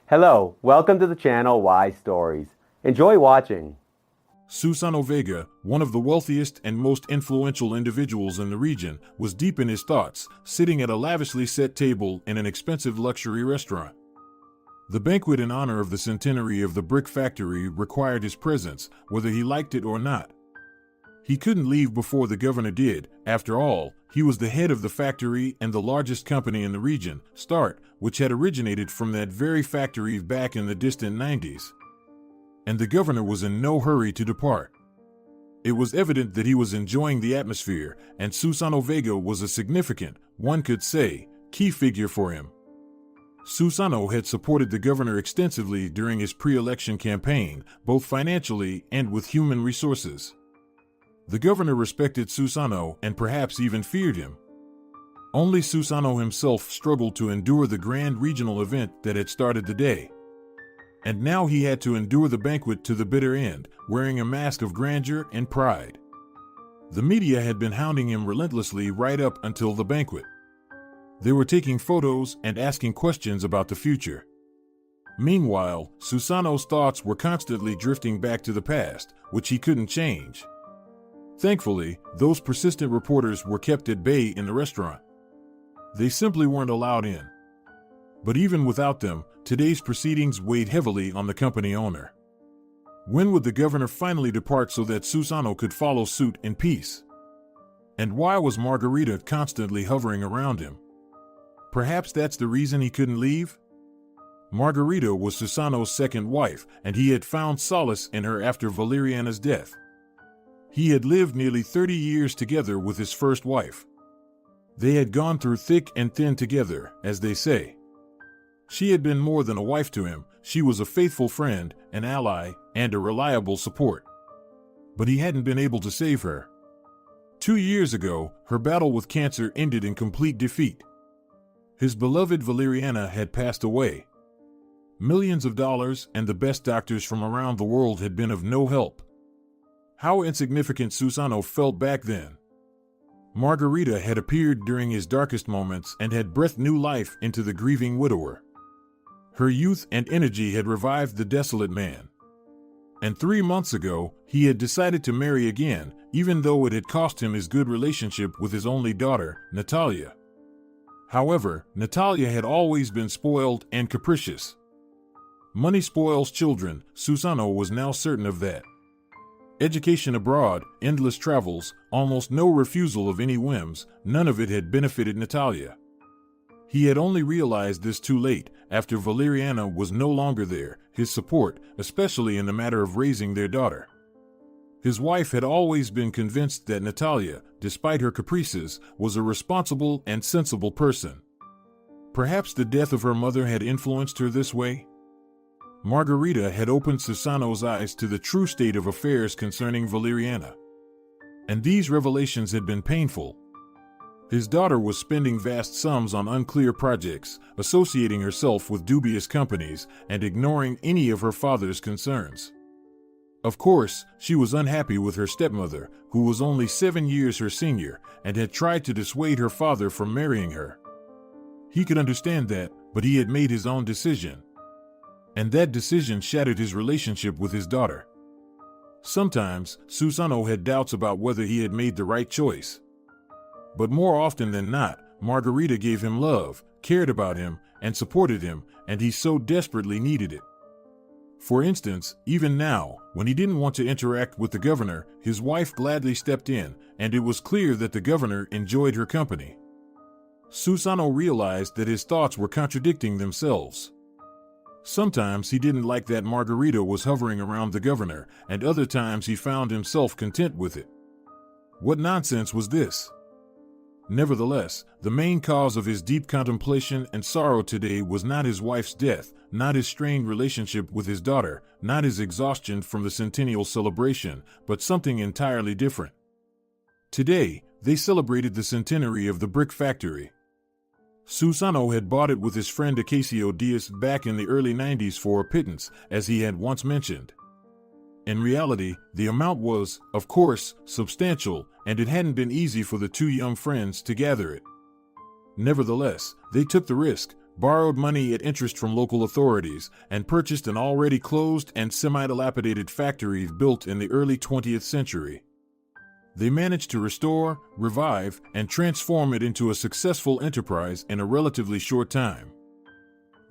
Hello, welcome to the channel Why Stories. Enjoy watching. Susano Vega, one of the wealthiest and most influential individuals in the region, was deep in his thoughts, sitting at a lavishly set table in an expensive luxury restaurant. The banquet in honor of the centenary of the brick factory required his presence, whether he liked it or not. He couldn't leave before the governor did. After all, he was the head of the factory and the largest company in the region, Start, which had originated from that very factory back in the distant 90s. And the governor was in no hurry to depart. It was evident that he was enjoying the atmosphere, and Susano Vega was a significant, one could say, key figure for him. Susano had supported the governor extensively during his pre-election campaign, both financially and with human resources. The governor respected Susano and perhaps even feared him. Only Susano himself struggled to endure the grand regional event that had started the day. And now he had to endure the banquet to the bitter end, wearing a mask of grandeur and pride. The media had been hounding him relentlessly right up until the banquet. They were taking photos and asking questions about the future. Meanwhile, Susano's thoughts were constantly drifting back to the past, which he couldn't change. Thankfully, those persistent reporters were kept at bay in the restaurant. They simply weren't allowed in. But even without them, today's proceedings weighed heavily on the company owner. When would the governor finally depart so that Susano could follow suit in peace? And why was Margarita constantly hovering around him? Perhaps that's the reason he couldn't leave? Margarita was Susano's second wife, and he had found solace in her after Valeriana's death. He had lived nearly 30 years together with his first wife. They had gone through thick and thin together, as they say. She had been more than a wife to him. She was a faithful friend, an ally, and a reliable support. But he hadn't been able to save her. 2 years ago, her battle with cancer ended in complete defeat. His beloved Valeriana had passed away. Millions of dollars and the best doctors from around the world had been of no help. How insignificant Susano felt back then. Margarita had appeared during his darkest moments and had breathed new life into the grieving widower. Her youth and energy had revived the desolate man. And 3 months ago, he had decided to marry again, even though it had cost him his good relationship with his only daughter, Natalia. However, Natalia had always been spoiled and capricious. Money spoils children, Susano was now certain of that. Education abroad, endless travels, almost no refusal of any whims, none of it had benefited Natalia. He had only realized this too late, after Valeriana was no longer there, his support, especially in the matter of raising their daughter. His wife had always been convinced that Natalia, despite her caprices, was a responsible and sensible person. Perhaps the death of her mother had influenced her this way? Margarita had opened Susano's eyes to the true state of affairs concerning Valeriana. And these revelations had been painful. His daughter was spending vast sums on unclear projects, associating herself with dubious companies, and ignoring any of her father's concerns. Of course, she was unhappy with her stepmother, who was only 7 years her senior, and had tried to dissuade her father from marrying her. He could understand that, but he had made his own decision. And that decision shattered his relationship with his daughter. Sometimes, Susano had doubts about whether he had made the right choice. But more often than not, Margarita gave him love, cared about him, and supported him, and he so desperately needed it. For instance, even now, when he didn't want to interact with the governor, his wife gladly stepped in, and it was clear that the governor enjoyed her company. Susano realized that his thoughts were contradicting themselves. Sometimes he didn't like that Margarita was hovering around the governor, and other times he found himself content with it. What nonsense was this? Nevertheless, the main cause of his deep contemplation and sorrow today was not his wife's death, not his strained relationship with his daughter, not his exhaustion from the centennial celebration, but something entirely different. Today, they celebrated the centenary of the brick factory. Susano had bought it with his friend Acacio Diaz back in the early 90s for a pittance, as he had once mentioned. In reality, the amount was, of course, substantial, and it hadn't been easy for the two young friends to gather it. Nevertheless, they took the risk, borrowed money at interest from local authorities, and purchased an already closed and semi-dilapidated factory built in the early 20th century. They managed to restore, revive, and transform it into a successful enterprise in a relatively short time.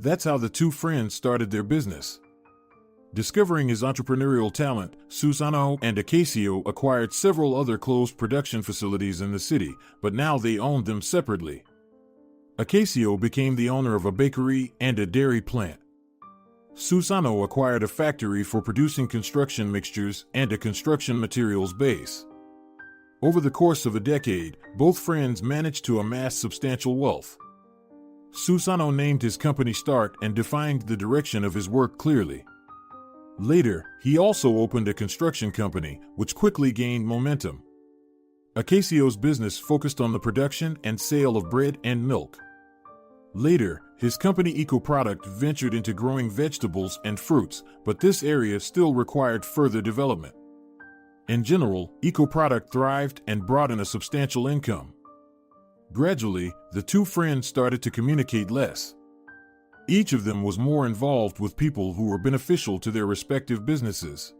That's how the two friends started their business. Discovering his entrepreneurial talent, Susano and Acacio acquired several other closed production facilities in the city, but now they owned them separately. Acacio became the owner of a bakery and a dairy plant. Susano acquired a factory for producing construction mixtures and a construction materials base. Over the course of a decade, both friends managed to amass substantial wealth. Susano named his company Start and defined the direction of his work clearly. Later, he also opened a construction company, which quickly gained momentum. Acacio's business focused on the production and sale of bread and milk. Later, his company EcoProduct ventured into growing vegetables and fruits, but this area still required further development. In general, EcoProduct thrived and brought in a substantial income. Gradually, the two friends started to communicate less. Each of them was more involved with people who were beneficial to their respective businesses.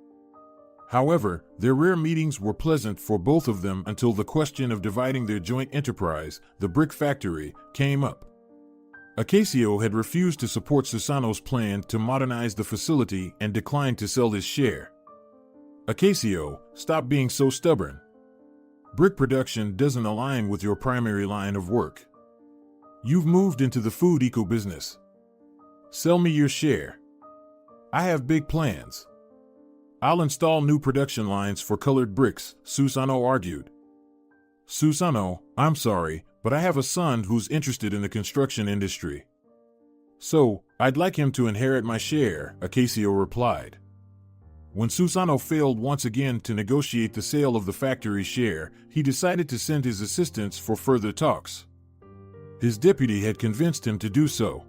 However, their rare meetings were pleasant for both of them until the question of dividing their joint enterprise, the brick factory, came up. Acacio had refused to support Susano's plan to modernize the facility and declined to sell his share. Acacio, stop being so stubborn. Brick production doesn't align with your primary line of work. You've moved into the food eco business. Sell me your share. I have big plans. I'll install new production lines for colored bricks, Susano argued. Susano, I'm sorry, but I have a son who's interested in the construction industry. So, I'd like him to inherit my share, Acacio replied. When Susano failed once again to negotiate the sale of the factory share, he decided to send his assistants for further talks. His deputy had convinced him to do so.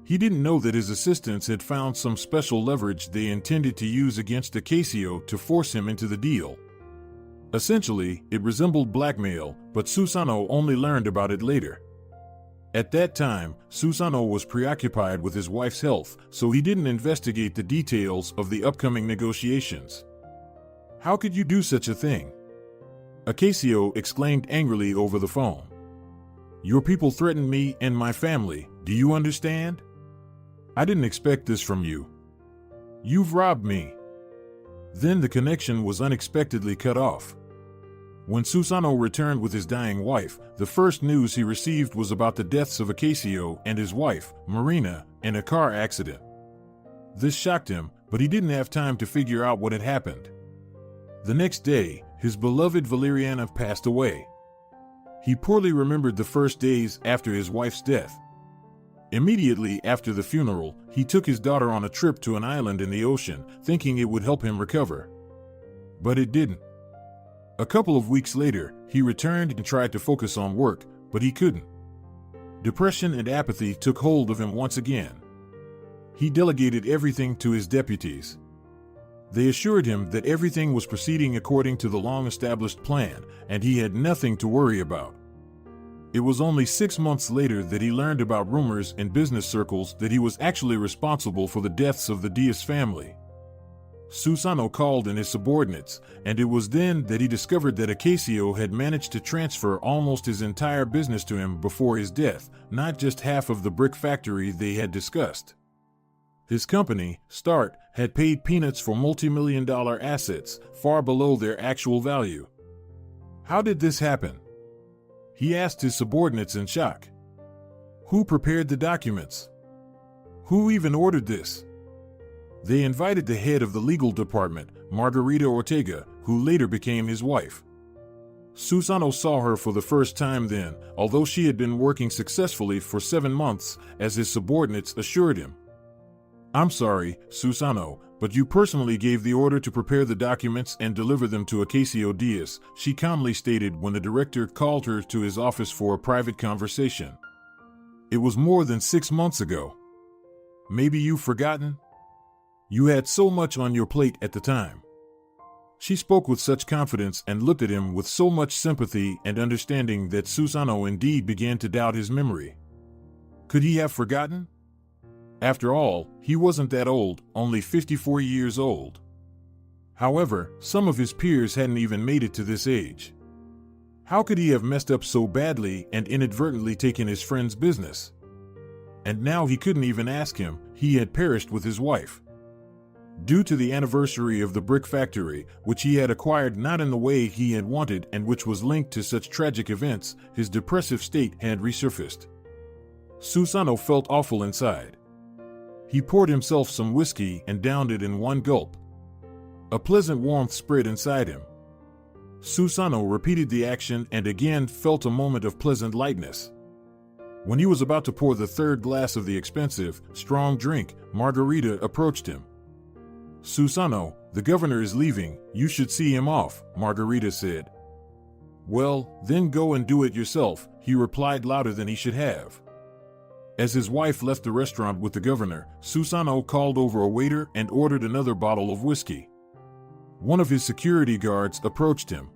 He didn't know that his assistants had found some special leverage they intended to use against Acacio to force him into the deal. Essentially, it resembled blackmail, but Susano only learned about it later. At that time, Susano was preoccupied with his wife's health, so he didn't investigate the details of the upcoming negotiations. How could you do such a thing? Acacio exclaimed angrily over the phone. Your people threatened me and my family, do you understand? I didn't expect this from you. You've robbed me. Then the connection was unexpectedly cut off. When Susano returned with his dying wife, the first news he received was about the deaths of Acacio and his wife, Marina, in a car accident. This shocked him, but he didn't have time to figure out what had happened. The next day, his beloved Valeriana passed away. He poorly remembered the first days after his wife's death. Immediately after the funeral, he took his daughter on a trip to an island in the ocean, thinking it would help him recover. But it didn't. A couple of weeks later, he returned and tried to focus on work, but he couldn't. Depression and apathy took hold of him once again. He delegated everything to his deputies. They assured him that everything was proceeding according to the long-established plan, and he had nothing to worry about. It was only 6 months later that he learned about rumors in business circles that he was actually responsible for the deaths of the Diaz family. Susano called in his subordinates, and it was then that he discovered that Acacio had managed to transfer almost his entire business to him before his death, not just half of the brick factory they had discussed. His company, Start, had paid peanuts for multi-million-dollar assets, far below their actual value. How did this happen? He asked his subordinates in shock. Who prepared the documents? Who even ordered this? They invited the head of the legal department, Margarita Ortega, who later became his wife. Susano saw her for the first time then, although she had been working successfully for 7 months, as his subordinates assured him. I'm sorry, Susano, but you personally gave the order to prepare the documents and deliver them to Acacio Diaz, she calmly stated when the director called her to his office for a private conversation. It was more than 6 months ago. Maybe you've forgotten? You had so much on your plate at the time. She spoke with such confidence and looked at him with so much sympathy and understanding that Susano indeed began to doubt his memory. Could he have forgotten? After all, he wasn't that old, only 54 years old. However, some of his peers hadn't even made it to this age. How could he have messed up so badly and inadvertently taken his friend's business? And now he couldn't even ask him, he had perished with his wife. Due to the anniversary of the brick factory, which he had acquired not in the way he had wanted and which was linked to such tragic events, his depressive state had resurfaced. Susano felt awful inside. He poured himself some whiskey and downed it in one gulp. A pleasant warmth spread inside him. Susano repeated the action and again felt a moment of pleasant lightness. When he was about to pour the third glass of the expensive, strong drink, Margarita approached him. "Susano, the governor is leaving, you should see him off," Margarita said. "Well, then go and do it yourself," he replied louder than he should have. As his wife left the restaurant with the governor, Susano called over a waiter and ordered another bottle of whiskey. One of his security guards approached him.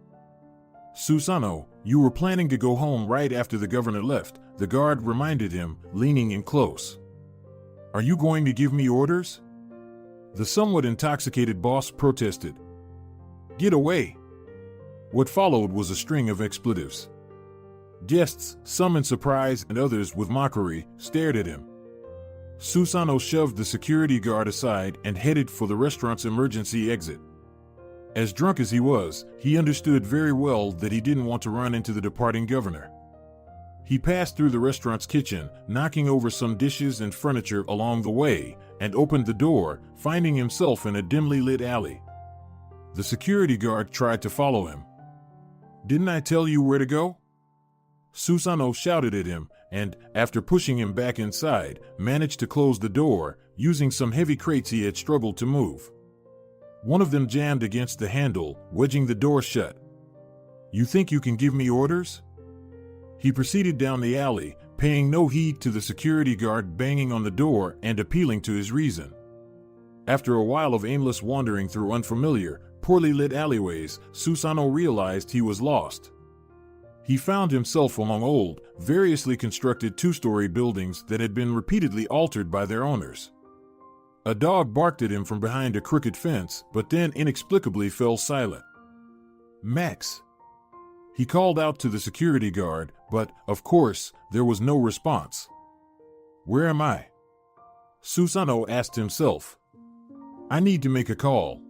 "Susano, you were planning to go home right after the governor left," the guard reminded him, leaning in close. "Are you going to give me orders?" The somewhat intoxicated boss protested. "Get away!" What followed was a string of expletives. Guests, some in surprise and others with mockery, stared at him. Susano shoved the security guard aside and headed for the restaurant's emergency exit. As drunk as he was, he understood very well that he didn't want to run into the departing governor. He passed through the restaurant's kitchen, knocking over some dishes and furniture along the way, and opened the door, finding himself in a dimly lit alley. The security guard tried to follow him. "Didn't I tell you where to go?" Susano shouted at him, and, after pushing him back inside, managed to close the door, using some heavy crates he had struggled to move. One of them jammed against the handle, wedging the door shut. "You think you can give me orders?" He proceeded down the alley, paying no heed to the security guard banging on the door and appealing to his reason. After a while of aimless wandering through unfamiliar, poorly lit alleyways, Susano realized he was lost. He found himself among old, variously constructed two-story buildings that had been repeatedly altered by their owners. A dog barked at him from behind a crooked fence, but then inexplicably fell silent. "Max!" He called out to the security guard, but, of course, there was no response. "Where am I?" Susano asked himself. "I need to make a call."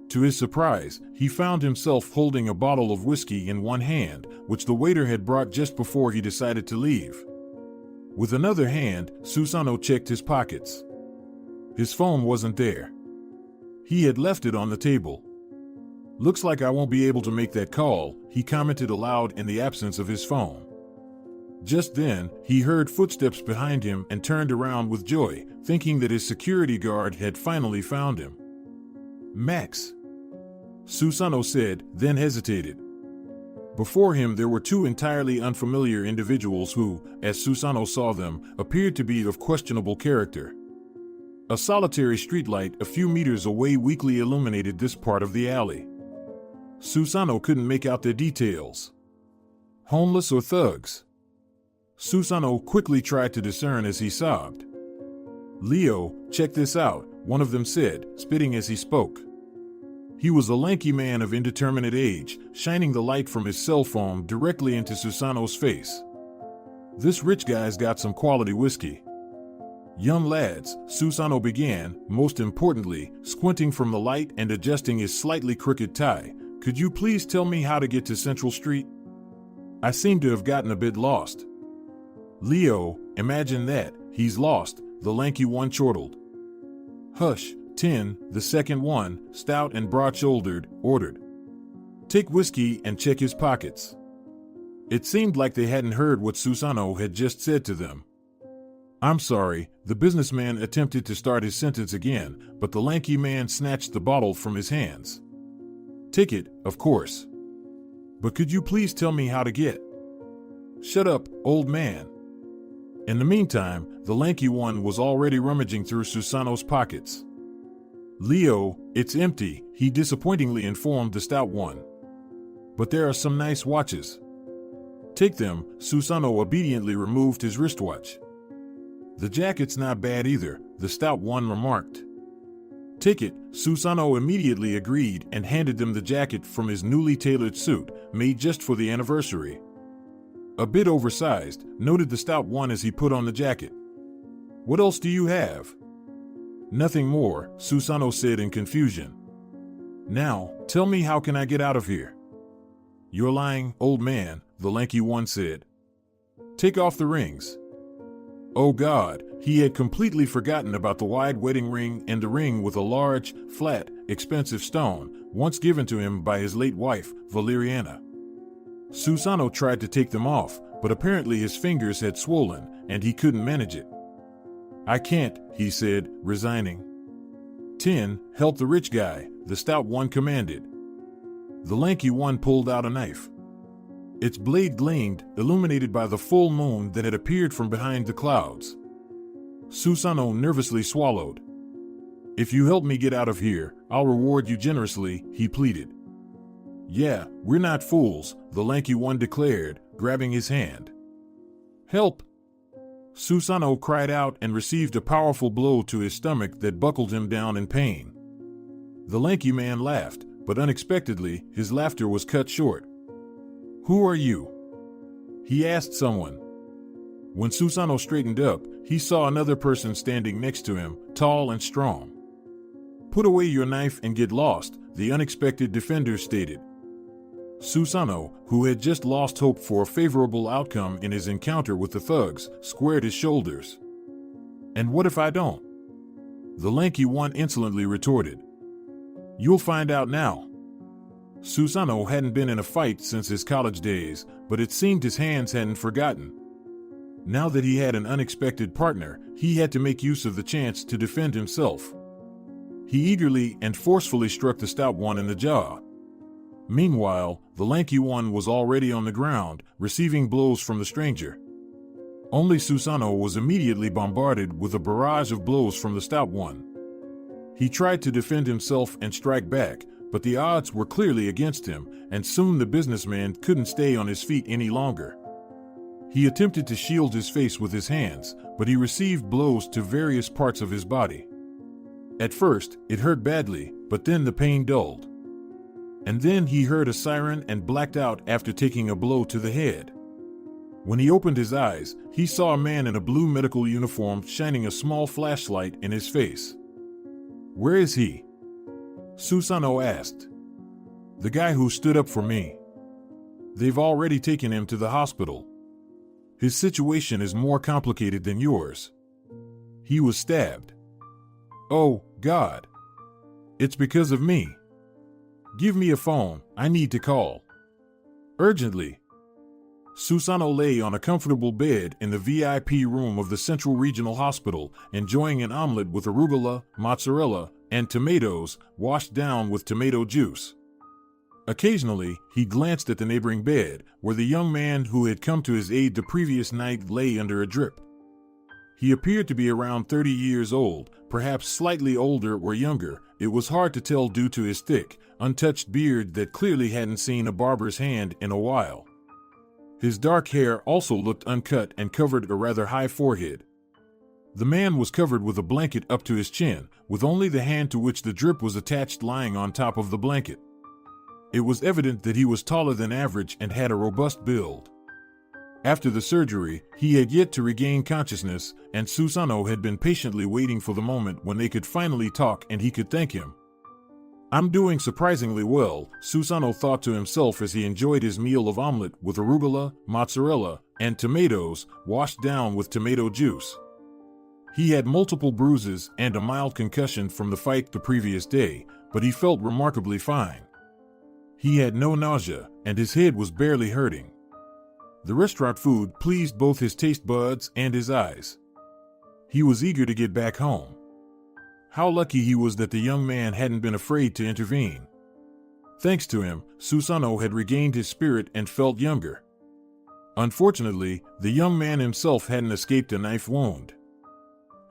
To his surprise, he found himself holding a bottle of whiskey in one hand, which the waiter had brought just before he decided to leave. With another hand, Susano checked his pockets. His phone wasn't there. He had left it on the table. "Looks like I won't be able to make that call," he commented aloud in the absence of his phone. Just then, he heard footsteps behind him and turned around with joy, thinking that his security guard had finally found him. "Max," Susano said, then hesitated. Before him there were two entirely unfamiliar individuals who, as Susano saw them, appeared to be of questionable character. A solitary streetlight a few meters away weakly illuminated this part of the alley. Susano couldn't make out their details. Homeless or thugs? Susano quickly tried to discern as he sobbed. "Leo, check this out," one of them said, spitting as he spoke. He was a lanky man of indeterminate age, shining the light from his cell phone directly into Susano's face. "This rich guy's got some quality whiskey." "Young lads," Susano began, most importantly, squinting from the light and adjusting his slightly crooked tie, "could you please tell me how to get to Central Street? I seem to have gotten a bit lost." "Leo, imagine that, he's lost," the lanky one chortled. "Hush, Tin," the second one, stout and broad-shouldered, ordered. "Take whiskey and check his pockets." It seemed like they hadn't heard what Susano had just said to them. "I'm sorry," the businessman attempted to start his sentence again, but the lanky man snatched the bottle from his hands. "Take it, of course. But could you please tell me how to get?" "Shut up, old man." In the meantime, the lanky one was already rummaging through Susano's pockets. "Leo, it's empty," he disappointingly informed the stout one. "But there are some nice watches." "Take them." Susano obediently removed his wristwatch. "The jacket's not bad either," the stout one remarked. "Take it." Susano immediately agreed and handed them the jacket from his newly tailored suit, made just for the anniversary. "A bit oversized," noted the stout one as he put on the jacket. "What else do you have?" "Nothing more," Susano said in confusion. "Now, tell me, how can I get out of here?" "You're lying, old man," the lanky one said. "Take off the rings." Oh God, he had completely forgotten about the wide wedding ring and the ring with a large, flat, expensive stone, once given to him by his late wife, Valeriana. Susano tried to take them off, but apparently his fingers had swollen, and he couldn't manage it. "I can't," he said, resigning. "10, help the rich guy," the stout one commanded. The lanky one pulled out a knife. Its blade gleamed, illuminated by the full moon that had appeared from behind the clouds. Susano nervously swallowed. "If you help me get out of here, I'll reward you generously," he pleaded. "Yeah, we're not fools," the lanky one declared, grabbing his hand. "Help!" Susano cried out and received a powerful blow to his stomach that buckled him down in pain. The lanky man laughed, but unexpectedly, his laughter was cut short. "Who are you?" he asked someone. When Susano straightened up, he saw another person standing next to him, tall and strong. "Put away your knife and get lost," the unexpected defender stated. Susano, who had just lost hope for a favorable outcome in his encounter with the thugs, squared his shoulders. "And what if I don't?" the lanky one insolently retorted. "You'll find out now." Susano hadn't been in a fight since his college days, but it seemed his hands hadn't forgotten. Now that he had an unexpected partner, he had to make use of the chance to defend himself. He eagerly and forcefully struck the stout one in the jaw. Meanwhile, the lanky one was already on the ground, receiving blows from the stranger. Only Susano was immediately bombarded with a barrage of blows from the stout one. He tried to defend himself and strike back, but the odds were clearly against him, and soon the businessman couldn't stay on his feet any longer. He attempted to shield his face with his hands, but he received blows to various parts of his body. At first, it hurt badly, but then the pain dulled. And then he heard a siren and blacked out after taking a blow to the head. When he opened his eyes, he saw a man in a blue medical uniform shining a small flashlight in his face. "Where is he?" Susano asked. "The guy who stood up for me. They've already taken him to the hospital. His situation is more complicated than yours. He was stabbed." "Oh, God. It's because of me. Give me a phone, I need to call. Urgently." Susano lay on a comfortable bed in the VIP room of the Central Regional Hospital, enjoying an omelet with arugula, mozzarella, and tomatoes washed down with tomato juice. Occasionally, he glanced at the neighboring bed, where the young man who had come to his aid the previous night lay under a drip. He appeared to be around 30 years old, perhaps slightly older or younger. It was hard to tell due to his thick, untouched beard that clearly hadn't seen a barber's hand in a while. His dark hair also looked uncut and covered a rather high forehead. The man was covered with a blanket up to his chin, with only the hand to which the drip was attached lying on top of the blanket. It was evident that he was taller than average and had a robust build. After the surgery, he had yet to regain consciousness, and Susano had been patiently waiting for the moment when they could finally talk and he could thank him. "I'm doing surprisingly well," Susano thought to himself as he enjoyed his meal of omelet with arugula, mozzarella, and tomatoes washed down with tomato juice. He had multiple bruises and a mild concussion from the fight the previous day, but he felt remarkably fine. He had no nausea, and his head was barely hurting. The restaurant food pleased both his taste buds and his eyes. He was eager to get back home. How lucky he was that the young man hadn't been afraid to intervene. Thanks to him, Susano had regained his spirit and felt younger. Unfortunately, the young man himself hadn't escaped a knife wound.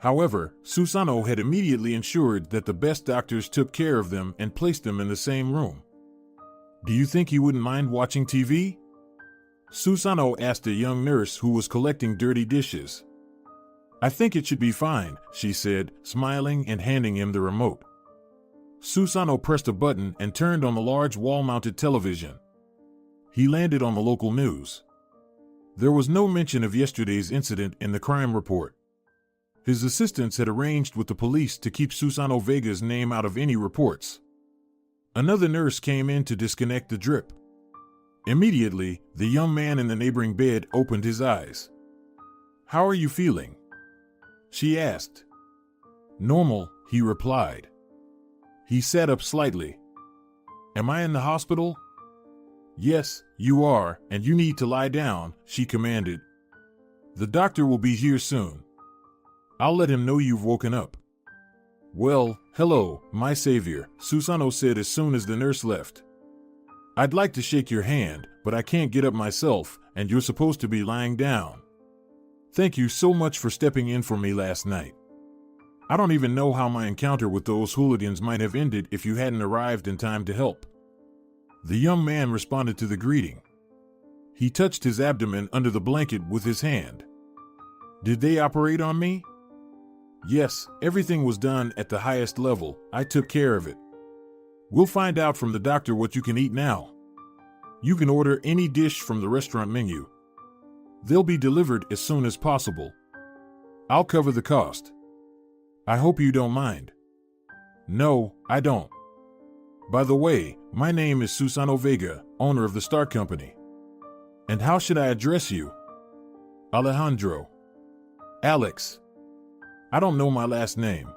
However, Susano had immediately ensured that the best doctors took care of them and placed them in the same room. "Do you think you wouldn't mind watching TV?" Susano asked a young nurse who was collecting dirty dishes. I think it should be fine, she said, smiling and handing him the remote. Susano pressed a button and turned on the large wall-mounted television. He landed on the local news. There was no mention of yesterday's incident in the crime report. His assistants had arranged with the police to keep Susano Vega's name out of any reports. Another nurse came in to disconnect the drip. Immediately, the young man in the neighboring bed opened his eyes. "How are you feeling?" she asked. "Normal," he replied. He sat up slightly. "Am I in the hospital?" "Yes, you are, and you need to lie down," she commanded. "The doctor will be here soon. I'll let him know you've woken up." "Well, hello, my savior," Susano said as soon as the nurse left. "I'd like to shake your hand, but I can't get up myself, and you're supposed to be lying down. Thank you so much for stepping in for me last night. I don't even know how my encounter with those hooligans might have ended if you hadn't arrived in time to help." The young man responded to the greeting. He touched his abdomen under the blanket with his hand. "Did they operate on me?" "Yes, everything was done at the highest level. I took care of it. We'll find out from the doctor what you can eat now. You can order any dish from the restaurant menu. They'll be delivered as soon as possible. I'll cover the cost. I hope you don't mind." "No, I don't. By the way, my name is Susano Vega, owner of the Star Company. And how should I address you?" "Alejandro." "Alex. I don't know my last name.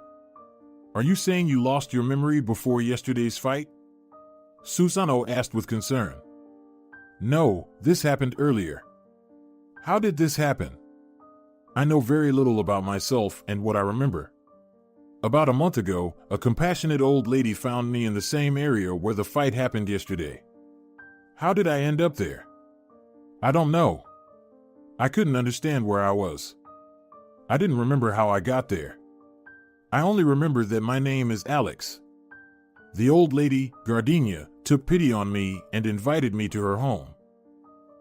Are you saying you lost your memory before yesterday's fight?" Susano asked with concern. "No, this happened earlier." "How did this happen?" "I know very little about myself and what I remember. About a month ago, a compassionate old lady found me in the same area where the fight happened yesterday. How did I end up there? I don't know. I couldn't understand where I was. I didn't remember how I got there. I only remember that my name is Alex. The old lady, Gardenia, took pity on me and invited me to her home.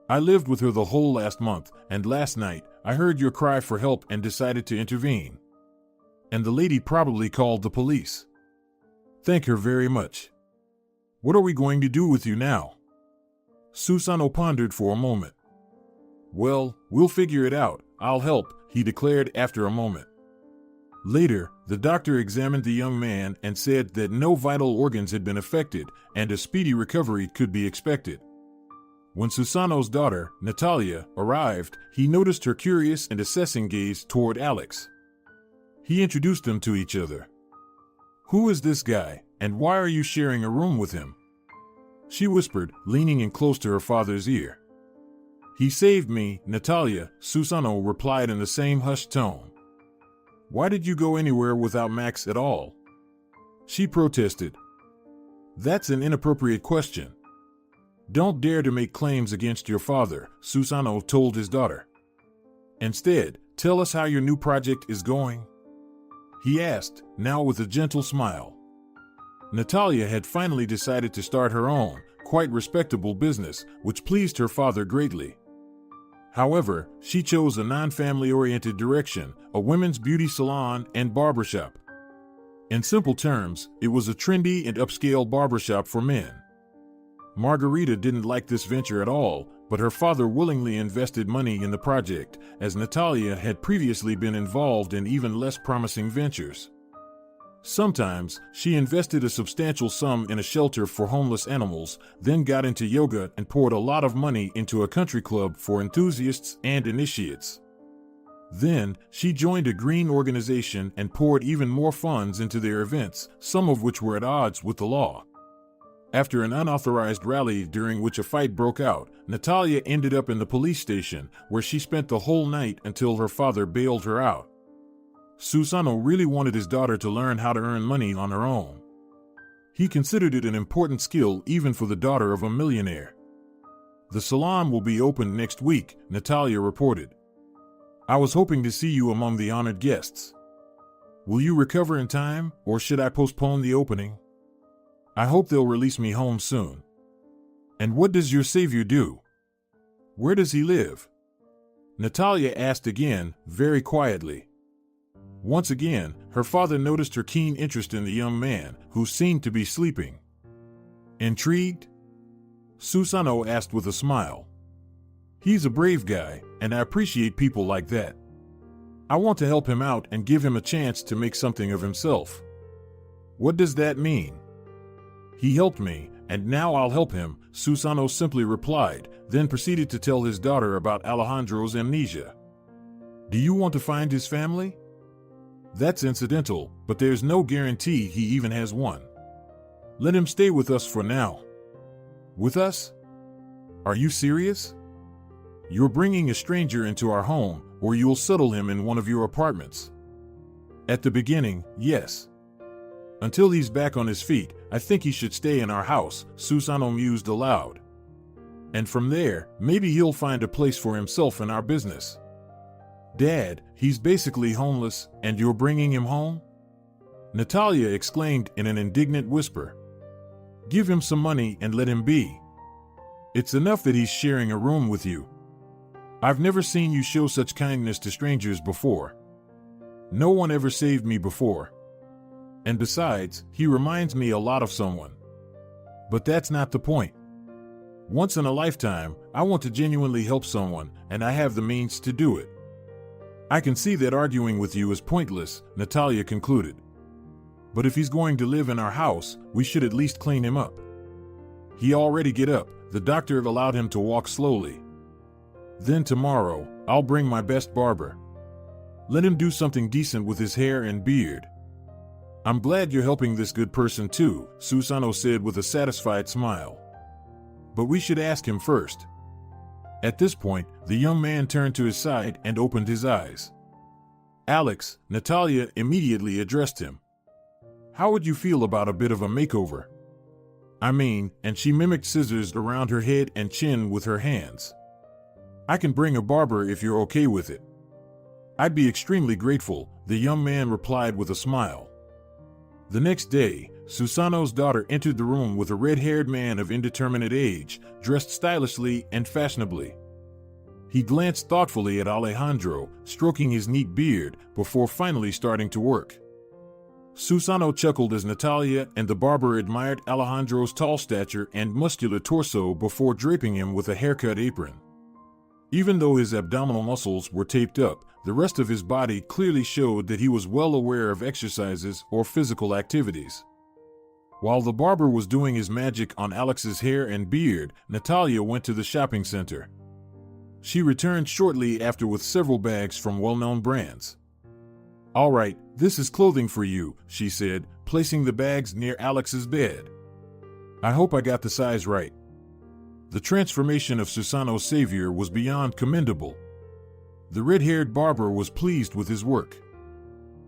I lived with her the whole last month, and last night I heard your cry for help and decided to intervene. And the lady probably called the police. Thank her very much. What are we going to do with you now?" Susano pondered for a moment. "Well, we'll figure it out. I'll help," he declared after a moment. Later, the doctor examined the young man and said that no vital organs had been affected and a speedy recovery could be expected. When Susano's daughter, Natalia, arrived, he noticed her curious and assessing gaze toward Alex. He introduced them to each other. "Who is this guy, and why are you sharing a room with him?" she whispered, leaning in close to her father's ear. "He saved me, Natalia," Susano replied in the same hushed tone. "Why did you go anywhere without Max at all?" she protested. "That's an inappropriate question. Don't dare to make claims against your father," Susano told his daughter. "Instead, tell us how your new project is going," he asked, now with a gentle smile. Natalia had finally decided to start her own, quite respectable business, which pleased her father greatly. However, she chose a non-family-oriented direction, a women's beauty salon and barbershop. In simple terms, it was a trendy and upscale barbershop for men. Margarita didn't like this venture at all, but her father willingly invested money in the project, as Natalia had previously been involved in even less promising ventures. Sometimes, she invested a substantial sum in a shelter for homeless animals, then got into yoga and poured a lot of money into a country club for enthusiasts and initiates. Then, she joined a green organization and poured even more funds into their events, some of which were at odds with the law. After an unauthorized rally during which a fight broke out, Natalia ended up in the police station, where she spent the whole night until her father bailed her out. Susano really wanted his daughter to learn how to earn money on her own. He considered it an important skill even for the daughter of a millionaire. "The salon will be open next week," Natalia reported. "I was hoping to see you among the honored guests. Will you recover in time, or should I postpone the opening? I hope they'll release me home soon. And what does your savior do? Where does he live?" Natalia asked again, very quietly. Once again, her father noticed her keen interest in the young man, who seemed to be sleeping. Intrigued? Susano asked with a smile. He's a brave guy, and I appreciate people like that. I want to help him out and give him a chance to make something of himself. What does that mean? He helped me, and now I'll help him, Susano simply replied, then proceeded to tell his daughter about Alejandro's amnesia. Do you want to find his family? That's incidental, but there's no guarantee he even has one. Let him stay with us for now. With us? Are you serious? You're bringing a stranger into our home, or you'll settle him in one of your apartments. At the beginning, yes. Until he's back on his feet, I think he should stay in our house, Susano mused aloud. And from there, maybe he'll find a place for himself in our business. Dad, he's basically homeless, and you're bringing him home? Natalia exclaimed in an indignant whisper. Give him some money and let him be. It's enough that he's sharing a room with you. I've never seen you show such kindness to strangers before. No one ever saved me before. And besides, he reminds me a lot of someone. But that's not the point. Once in a lifetime, I want to genuinely help someone, and I have the means to do it. I can see that arguing with you is pointless, Natalia concluded. But if he's going to live in our house, we should at least clean him up. He already get up, the doctor allowed him to walk slowly. Then tomorrow, I'll bring my best barber. Let him do something decent with his hair and beard. I'm glad you're helping this good person too, Susano said with a satisfied smile. But we should ask him first. At this point, the young man turned to his side and opened his eyes. Alex, Natalia immediately addressed him. How would you feel about a bit of a makeover? I mean, and she mimicked scissors around her head and chin with her hands. I can bring a barber if you're okay with it. I'd be extremely grateful, the young man replied with a smile. The next day, Susano's daughter entered the room with a red-haired man of indeterminate age, dressed stylishly and fashionably. He glanced thoughtfully at Alejandro, stroking his neat beard, before finally starting to work. Susano chuckled as Natalia and the barber admired Alejandro's tall stature and muscular torso before draping him with a haircut apron. Even though his abdominal muscles were taped up, the rest of his body clearly showed that he was well aware of exercises or physical activities. While the barber was doing his magic on Alex's hair and beard, Natalia went to the shopping center. She returned shortly after with several bags from well-known brands. All right, this is clothing for you, she said, placing the bags near Alex's bed. I hope I got the size right. The transformation of Susano's savior was beyond commendable. The red-haired barber was pleased with his work.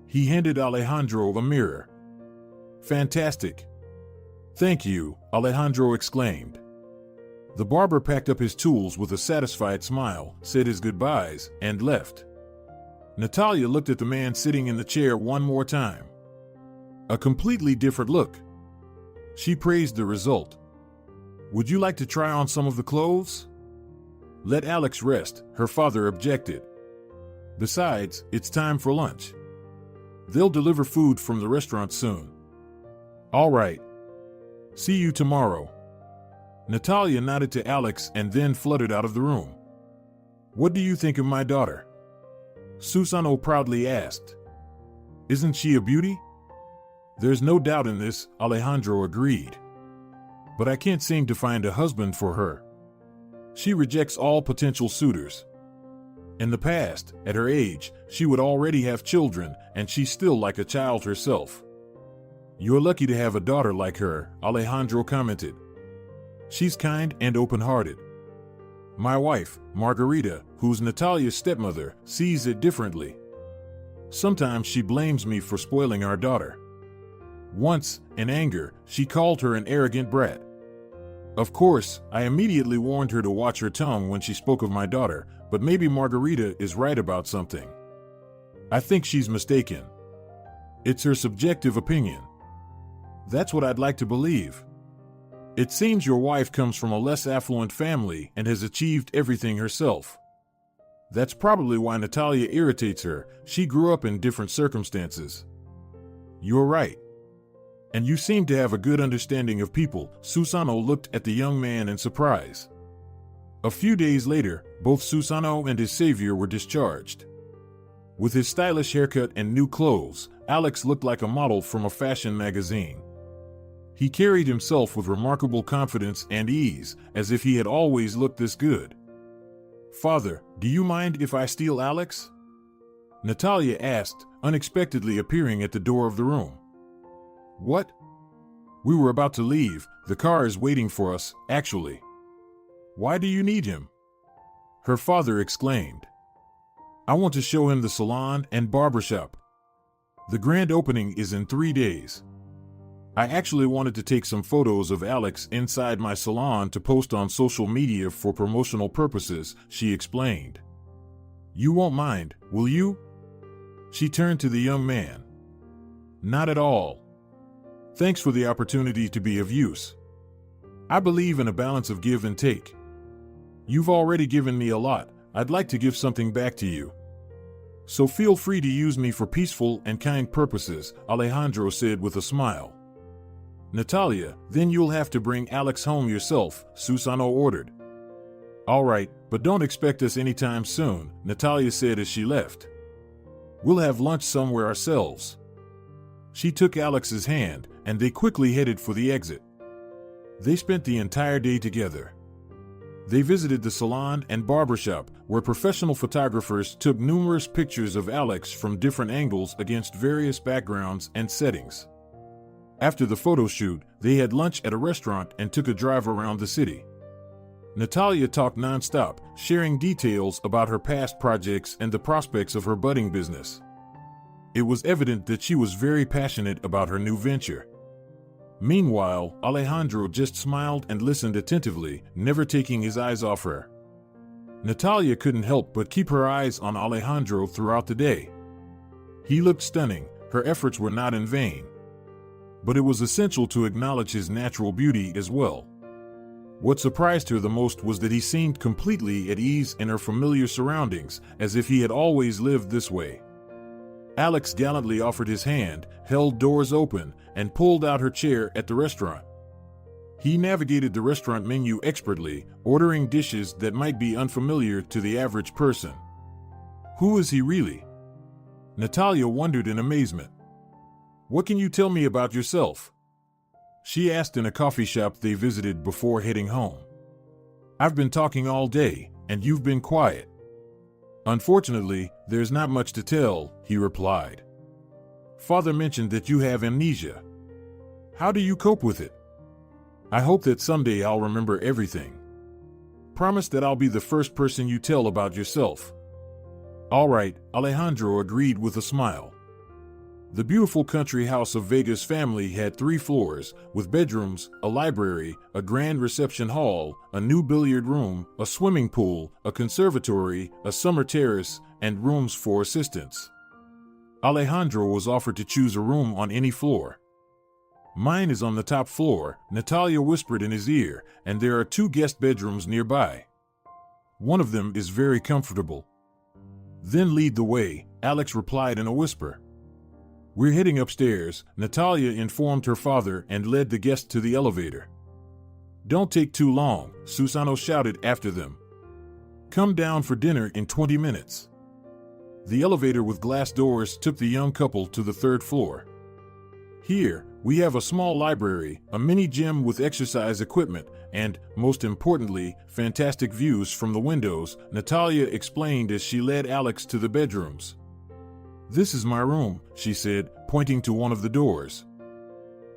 He handed Alejandro a mirror. Fantastic. Thank you, Alejandro exclaimed. The barber packed up his tools with a satisfied smile, said his goodbyes, and left. Natalia looked at the man sitting in the chair one more time. A completely different look. She praised the result. Would you like to try on some of the clothes? Let Alex rest, her father objected. Besides, it's time for lunch. They'll deliver food from the restaurant soon. All right. See you tomorrow. Natalia nodded to Alex and then fluttered out of the room. What do you think of my daughter? Susano proudly asked. Isn't she a beauty? There's no doubt in this, Alejandro agreed. But I can't seem to find a husband for her. She rejects all potential suitors. In the past, at her age, she would already have children, and she's still like a child herself. You're lucky to have a daughter like her, Alejandro commented. She's kind and open-hearted. My wife, Margarita, who's Natalia's stepmother, sees it differently. Sometimes she blames me for spoiling our daughter. Once, in anger, she called her an arrogant brat. Of course, I immediately warned her to watch her tongue when she spoke of my daughter, but maybe Margarita is right about something. I think she's mistaken. It's her subjective opinion. That's what I'd like to believe. It seems your wife comes from a less affluent family and has achieved everything herself. That's probably why Natalia irritates her. She grew up in different circumstances. You're right. And you seem to have a good understanding of people. Susano looked at the young man in surprise. A few days later, both Susano and his savior were discharged. With his stylish haircut and new clothes, Alex looked like a model from a fashion magazine. He carried himself with remarkable confidence and ease, as if he had always looked this good. "Father, do you mind if I steal Alex?" Natalia asked, unexpectedly appearing at the door of the room. "What? We were about to leave. The car is waiting for us, actually." "Why do you need him?" her father exclaimed. "I want to show him the salon and barbershop. The grand opening is in 3 days. I actually wanted to take some photos of Alex inside my salon to post on social media for promotional purposes," she explained. "You won't mind, will you?" She turned to the young man. "Not at all. Thanks for the opportunity to be of use. I believe in a balance of give and take. You've already given me a lot. I'd like to give something back to you. So feel free to use me for peaceful and kind purposes," Alejandro said with a smile. "Natalia, then you'll have to bring Alex home yourself," Susano ordered. "All right, but don't expect us anytime soon," Natalia said as she left. "We'll have lunch somewhere ourselves." She took Alex's hand, and they quickly headed for the exit. They spent the entire day together. They visited the salon and barbershop, where professional photographers took numerous pictures of Alex from different angles against various backgrounds and settings. After the photo shoot, they had lunch at a restaurant and took a drive around the city. Natalia talked nonstop, sharing details about her past projects and the prospects of her budding business. It was evident that she was very passionate about her new venture. Meanwhile, Alejandro just smiled and listened attentively, never taking his eyes off her. Natalia couldn't help but keep her eyes on Alejandro throughout the day. He looked stunning. Her efforts were not in vain. But it was essential to acknowledge his natural beauty as well. What surprised her the most was that he seemed completely at ease in her familiar surroundings, as if he had always lived this way. Alex gallantly offered his hand, held doors open, and pulled out her chair at the restaurant. He navigated the restaurant menu expertly, ordering dishes that might be unfamiliar to the average person. Who is he really? Natalia wondered in amazement. "What can you tell me about yourself?" she asked in a coffee shop they visited before heading home. "I've been talking all day, and you've been quiet." "Unfortunately, there's not much to tell," he replied. "Father mentioned that you have amnesia. How do you cope with it?" "I hope that someday I'll remember everything. Promise that I'll be the first person you tell about yourself." "All right," Alejandro agreed with a smile. The beautiful country house of Vega's family had 3 floors, with bedrooms, a library, a grand reception hall, a new billiard room, a swimming pool, a conservatory, a summer terrace, and rooms for assistants. Alejandro was offered to choose a room on any floor. "Mine is on the top floor," Natalia whispered in his ear, "and there are 2 guest bedrooms nearby. One of them is very comfortable." "Then lead the way," Alex replied in a whisper. "We're heading upstairs," Natalia informed her father and led the guest to the elevator. "Don't take too long," Susano shouted after them. "Come down for dinner in 20 minutes." The elevator with glass doors took the young couple to the 3rd floor. "Here, we have a small library, a mini gym with exercise equipment, and, most importantly, fantastic views from the windows," Natalia explained as she led Alex to the bedrooms. "This is my room," she said, pointing to one of the doors.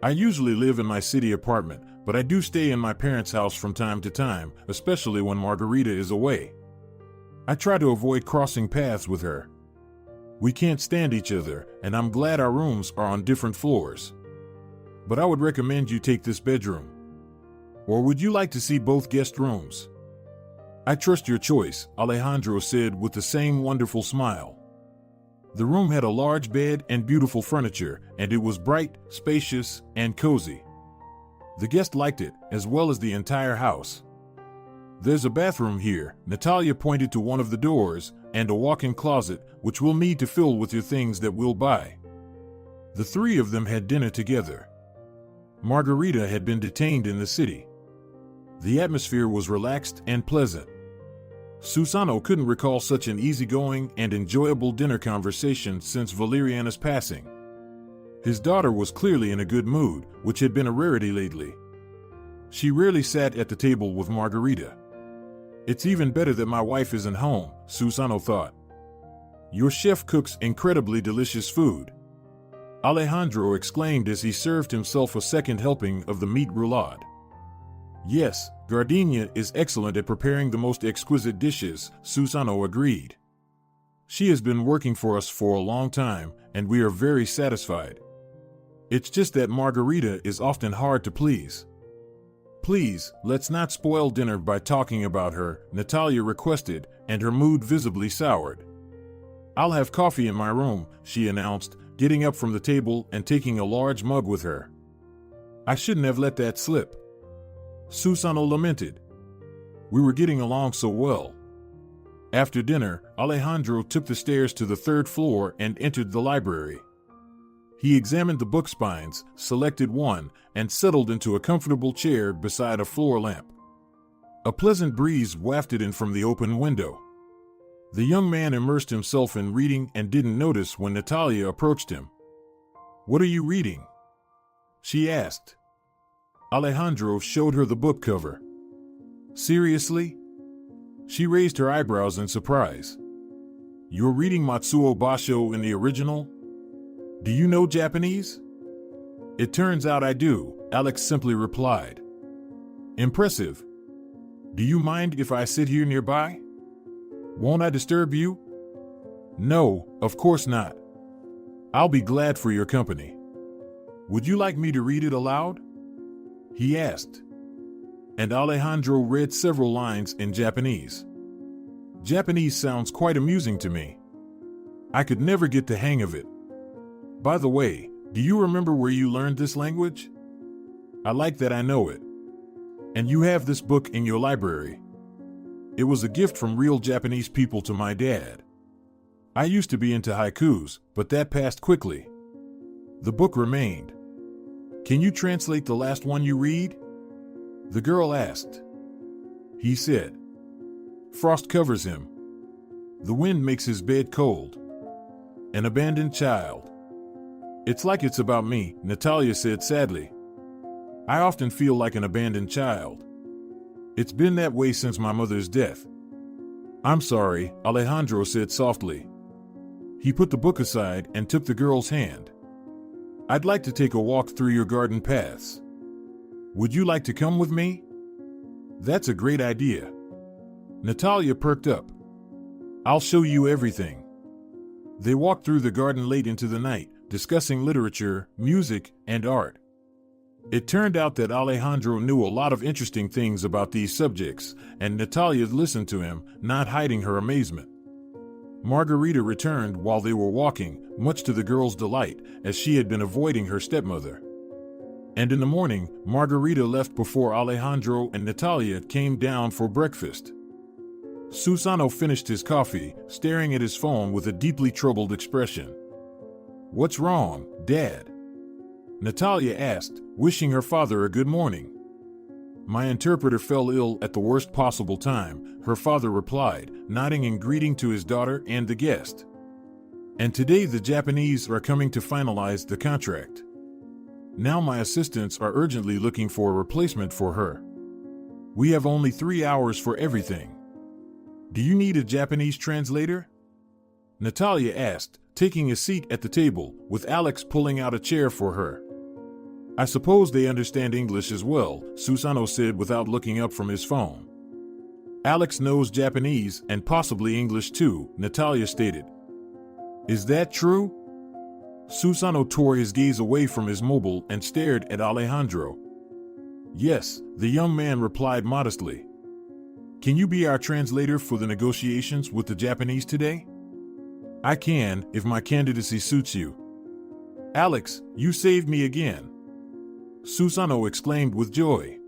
"I usually live in my city apartment, but I do stay in my parents' house from time to time, especially when Margarita is away. I try to avoid crossing paths with her. We can't stand each other, and I'm glad our rooms are on different floors. But I would recommend you take this bedroom. Or would you like to see both guest rooms?" "I trust your choice," Alejandro said with the same wonderful smile. The room had a large bed and beautiful furniture, and it was bright, spacious, and cozy. The guest liked it, as well as the entire house. There's a bathroom here. Natalia pointed to one of the doors, and a walk-in closet, which we'll need to fill with your things that we'll buy. The three of them had dinner together. Margarita had been detained in the city. The atmosphere was relaxed and pleasant. Susano couldn't recall such an easygoing and enjoyable dinner conversation since Valeriana's passing. His daughter was clearly in a good mood, which had been a rarity lately. She rarely sat at the table with Margarita. It's even better that my wife isn't home, Susano thought. Your chef cooks incredibly delicious food, Alejandro exclaimed as he served himself a second helping of the meat roulade. Yes, Gardenia is excellent at preparing the most exquisite dishes, Susano agreed. She has been working for us for a long time, and we are very satisfied. It's just that Margarita is often hard to please. Please, let's not spoil dinner by talking about her, Natalia requested, and her mood visibly soured. I'll have coffee in my room, she announced, getting up from the table and taking a large mug with her. I shouldn't have let that slip, Susano lamented. We were getting along so well. After dinner, Alejandro took the stairs to the third floor and entered the library. He examined the book spines, selected one, and settled into a comfortable chair beside a floor lamp. A pleasant breeze wafted in from the open window. The young man immersed himself in reading and didn't notice when Natalia approached him. What are you reading? She asked. Alejandro showed her the book cover. Seriously? She raised her eyebrows in surprise. You're reading Matsuo Basho in the original? Do you know Japanese? It turns out I do, Alex simply replied. Impressive. Do you mind if I sit here nearby? Won't I disturb you? No, of course not. I'll be glad for your company. Would you like me to read it aloud? He asked. And Alejandro read several lines in Japanese. Japanese sounds quite amusing to me. I could never get the hang of it. By the way, do you remember where you learned this language? I like that I know it. And you have this book in your library. It was a gift from real Japanese people to my dad. I used to be into haikus, but that passed quickly. The book remained. Can you translate the last one you read? The girl asked. He said. Frost covers him. The wind makes his bed cold. An abandoned child. It's like it's about me, Natalia said sadly. I often feel like an abandoned child. It's been that way since my mother's death. I'm sorry, Alejandro said softly. He put the book aside and took the girl's hand. I'd like to take a walk through your garden paths. Would you like to come with me? That's a great idea. Natalia perked up. I'll show you everything. They walked through the garden late into the night, discussing literature, music, and art. It turned out that Alejandro knew a lot of interesting things about these subjects, and Natalia listened to him, not hiding her amazement. Margarita returned while they were walking, much to the girl's delight, as she had been avoiding her stepmother. And in the morning, Margarita left before Alejandro and Natalia came down for breakfast. Susano finished his coffee, staring at his phone with a deeply troubled expression. What's wrong, Dad? Natalia asked, wishing her father a good morning. My interpreter fell ill at the worst possible time, her father replied, nodding in greeting to his daughter and the guest. And today the Japanese are coming to finalize the contract. Now my assistants are urgently looking for a replacement for her. We have only 3 hours for everything. Do you need a Japanese translator? Natalia asked, taking a seat at the table, with Alex pulling out a chair for her. I suppose they understand English as well, Susano said without looking up from his phone. Alex knows Japanese and possibly English too, Natalia stated. Is that true? Susano tore his gaze away from his mobile and stared at Alejandro. Yes, the young man replied modestly. Can you be our translator for the negotiations with the Japanese today? I can, if my candidacy suits you. Alex, you saved me again, Susano exclaimed with joy.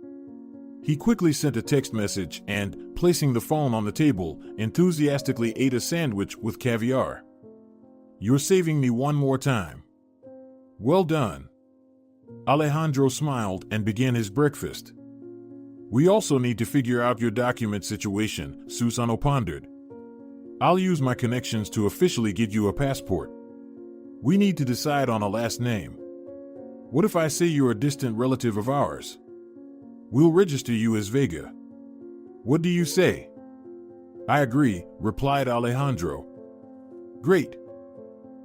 He quickly sent a text message and, placing the phone on the table, enthusiastically ate a sandwich with caviar. "You're saving me one more time." "Well done." Alejandro smiled and began his breakfast. "We also need to figure out your document situation," Susano pondered. "I'll use my connections to officially get you a passport. We need to decide on a last name. What if I say you're a distant relative of ours? We'll register you as Vega. What do you say?" "I agree," replied Alejandro. "Great.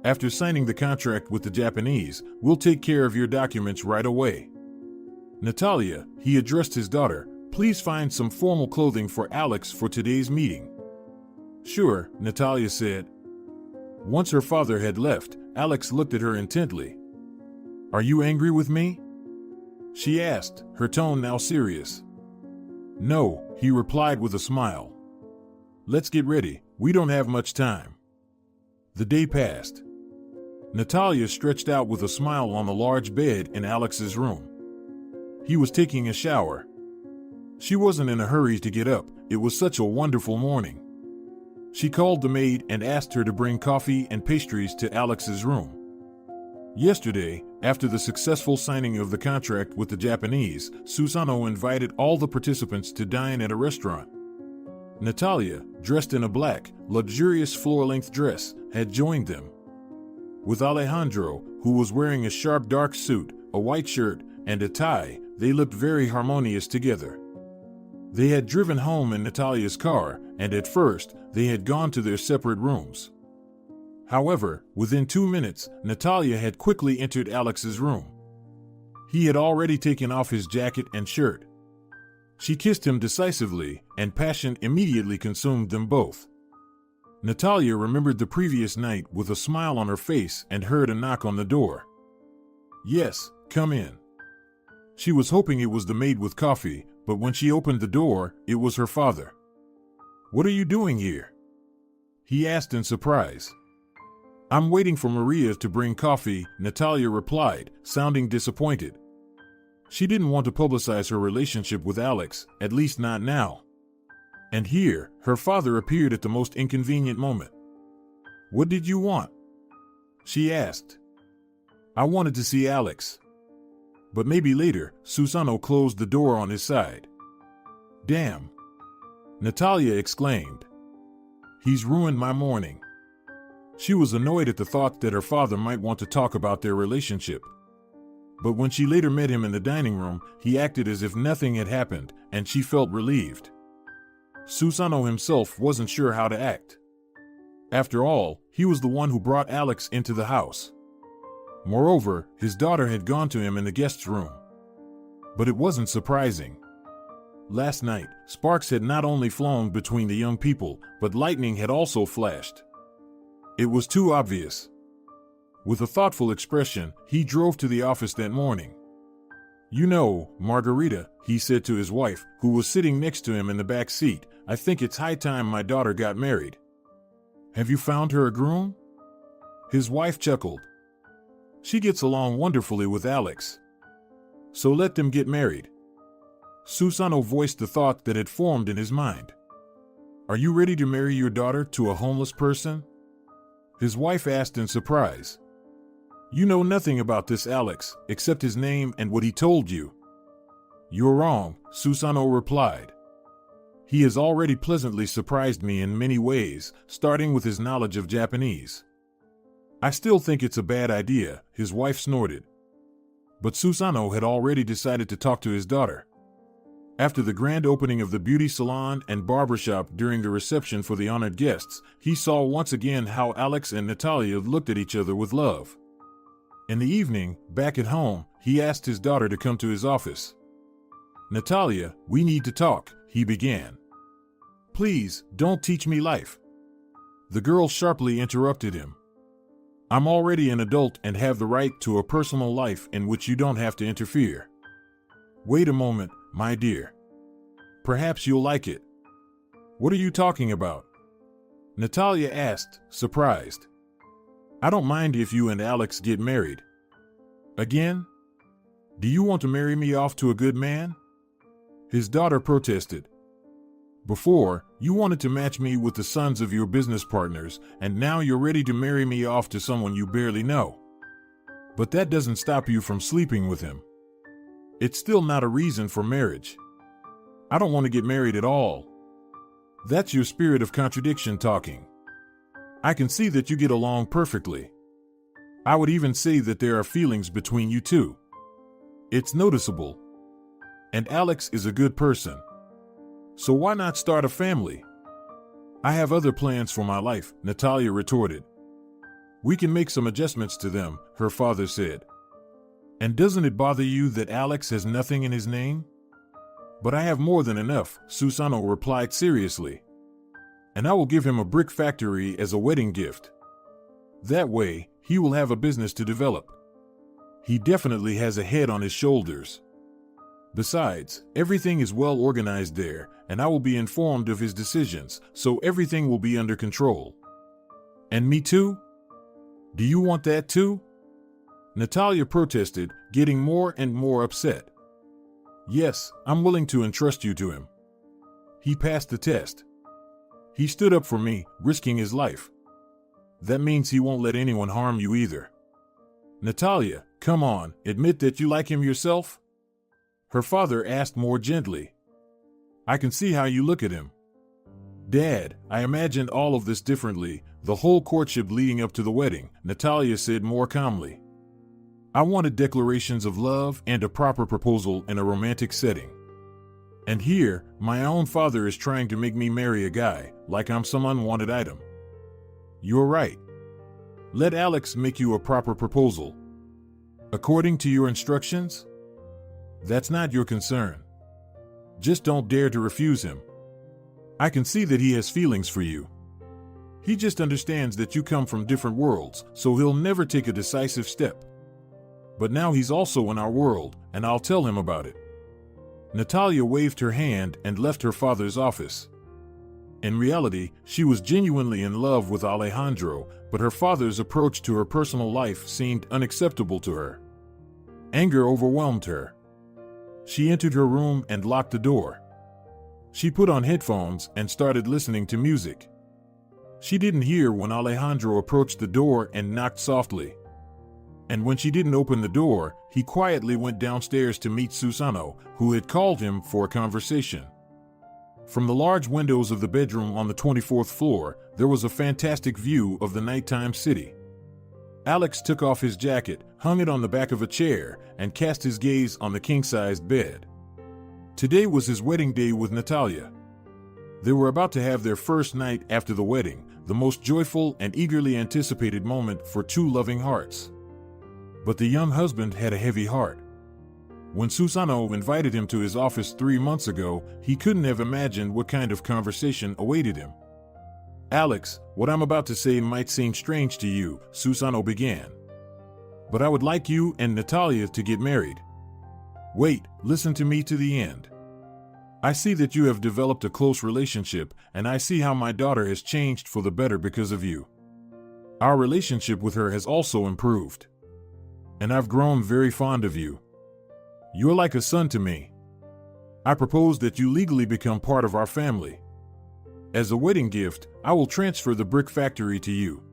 After signing the contract with the Japanese, we'll take care of your documents right away. Natalia," he addressed his daughter, "please find some formal clothing for Alex for today's meeting." "Sure," Natalia said. Once her father had left, Alex looked at her intently. "Are you angry with me?" she asked, her tone now serious. "No," he replied with a smile. "Let's get ready, we don't have much time." The day passed. Natalia stretched out with a smile on the large bed in Alex's room. He was taking a shower. She wasn't in a hurry to get up, it was such a wonderful morning. She called the maid and asked her to bring coffee and pastries to Alex's room. Yesterday, after the successful signing of the contract with the Japanese, Susano invited all the participants to dine at a restaurant. Natalia, dressed in a black, luxurious floor-length dress, had joined them. With Alejandro, who was wearing a sharp dark suit, a white shirt, and a tie, they looked very harmonious together. They had driven home in Natalia's car, and at first, they had gone to their separate rooms. However, within 2 minutes, Natalia had quickly entered Alex's room. He had already taken off his jacket and shirt. She kissed him decisively, and passion immediately consumed them both. Natalia remembered the previous night with a smile on her face and heard a knock on the door. "Yes, come in." She was hoping it was the maid with coffee, but when she opened the door, it was her father. "What are you doing here?" he asked in surprise. "I'm waiting for Maria to bring coffee," Natalia replied, sounding disappointed. She didn't want to publicize her relationship with Alex, at least not now. And here, her father appeared at the most inconvenient moment. "What did you want?" she asked. "I wanted to see Alex." But maybe later, Susano closed the door on his side. "Damn!" Natalia exclaimed. "He's ruined my morning." She was annoyed at the thought that her father might want to talk about their relationship. But when she later met him in the dining room, he acted as if nothing had happened, and she felt relieved. Susano himself wasn't sure how to act. After all, he was the one who brought Alex into the house. Moreover, his daughter had gone to him in the guest's room. But it wasn't surprising. Last night, sparks had not only flown between the young people, but lightning had also flashed. It was too obvious. With a thoughtful expression, he drove to the office that morning. "You know, Margarita," he said to his wife, who was sitting next to him in the back seat, "I think it's high time my daughter got married." "Have you found her a groom?" His wife chuckled. "She gets along wonderfully with Alex. So let them get married." Susano voiced the thought that had formed in his mind. "Are you ready to marry your daughter to a homeless person?" His wife asked in surprise. "You know nothing about this Alex, except his name and what he told you." "You're wrong," Susano replied. "He has already pleasantly surprised me in many ways, starting with his knowledge of Japanese." "I still think it's a bad idea," his wife snorted. But Susano had already decided to talk to his daughter. After the grand opening of the beauty salon and barbershop during the reception for the honored guests, he saw once again how Alex and Natalia looked at each other with love. In the evening, back at home, he asked his daughter to come to his office. "Natalia, we need to talk," he began. "Please, don't teach me life." The girl sharply interrupted him. "I'm already an adult and have the right to a personal life in which you don't have to interfere." "Wait a moment, my dear. Perhaps you'll like it." "What are you talking about?" Natalia asked, surprised. "I don't mind if you and Alex get married." "Again? Do you want to marry me off to a good man?" His daughter protested. Before, you wanted to match me with the sons of your business partners, and now you're ready to marry me off to someone you barely know. But that doesn't stop you from sleeping with him. It's still not a reason for marriage. I don't want to get married at all. That's your spirit of contradiction talking. I can see that you get along perfectly. I would even say that there are feelings between you two. It's noticeable. And Alex is a good person. So why not start a family? I have other plans for my life, Natalia retorted. We can make some adjustments to them, her father said. And doesn't it bother you that Alex has nothing in his name? But I have more than enough, Susano replied seriously. And I will give him a brick factory as a wedding gift. That way, he will have a business to develop. He definitely has a head on his shoulders. Besides, everything is well organized there, and I will be informed of his decisions, so everything will be under control. And me too? Do you want that too? Natalia protested, getting more and more upset. Yes, I'm willing to entrust you to him. He passed the test. He stood up for me, risking his life. That means he won't let anyone harm you either. Natalia, come on, admit that you like him yourself? Her father asked more gently. I can see how you look at him. Dad, I imagined all of this differently, the whole courtship leading up to the wedding, Natalia said more calmly. I wanted declarations of love and a proper proposal in a romantic setting. And here, my own father is trying to make me marry a guy, like I'm some unwanted item. You're right. Let Alex make you a proper proposal. According to your instructions? That's not your concern. Just don't dare to refuse him. I can see that he has feelings for you. He just understands that you come from different worlds, so he'll never take a decisive step. But now he's also in our world, and I'll tell him about it. Natalia waved her hand and left her father's office. In reality, she was genuinely in love with Alejandro, but her father's approach to her personal life seemed unacceptable to her. Anger overwhelmed her. She entered her room and locked the door. She put on headphones and started listening to music. She didn't hear when Alejandro approached the door and knocked softly. And when she didn't open the door, he quietly went downstairs to meet Susano, who had called him for a conversation. From the large windows of the bedroom on the 24th floor, there was a fantastic view of the nighttime city. Alex took off his jacket, hung it on the back of a chair, and cast his gaze on the king-sized bed. Today was his wedding day with Natalia. They were about to have their first night after the wedding, the most joyful and eagerly anticipated moment for two loving hearts. But the young husband had a heavy heart. When Susano invited him to his office 3 months ago, he couldn't have imagined what kind of conversation awaited him. Alex, what I'm about to say might seem strange to you, Susano began. But I would like you and Natalia to get married. Wait, listen to me to the end. I see that you have developed a close relationship, and I see how my daughter has changed for the better because of you. Our relationship with her has also improved. And I've grown very fond of you. You're like a son to me. I propose that you legally become part of our family. As a wedding gift, I will transfer the brick factory to you.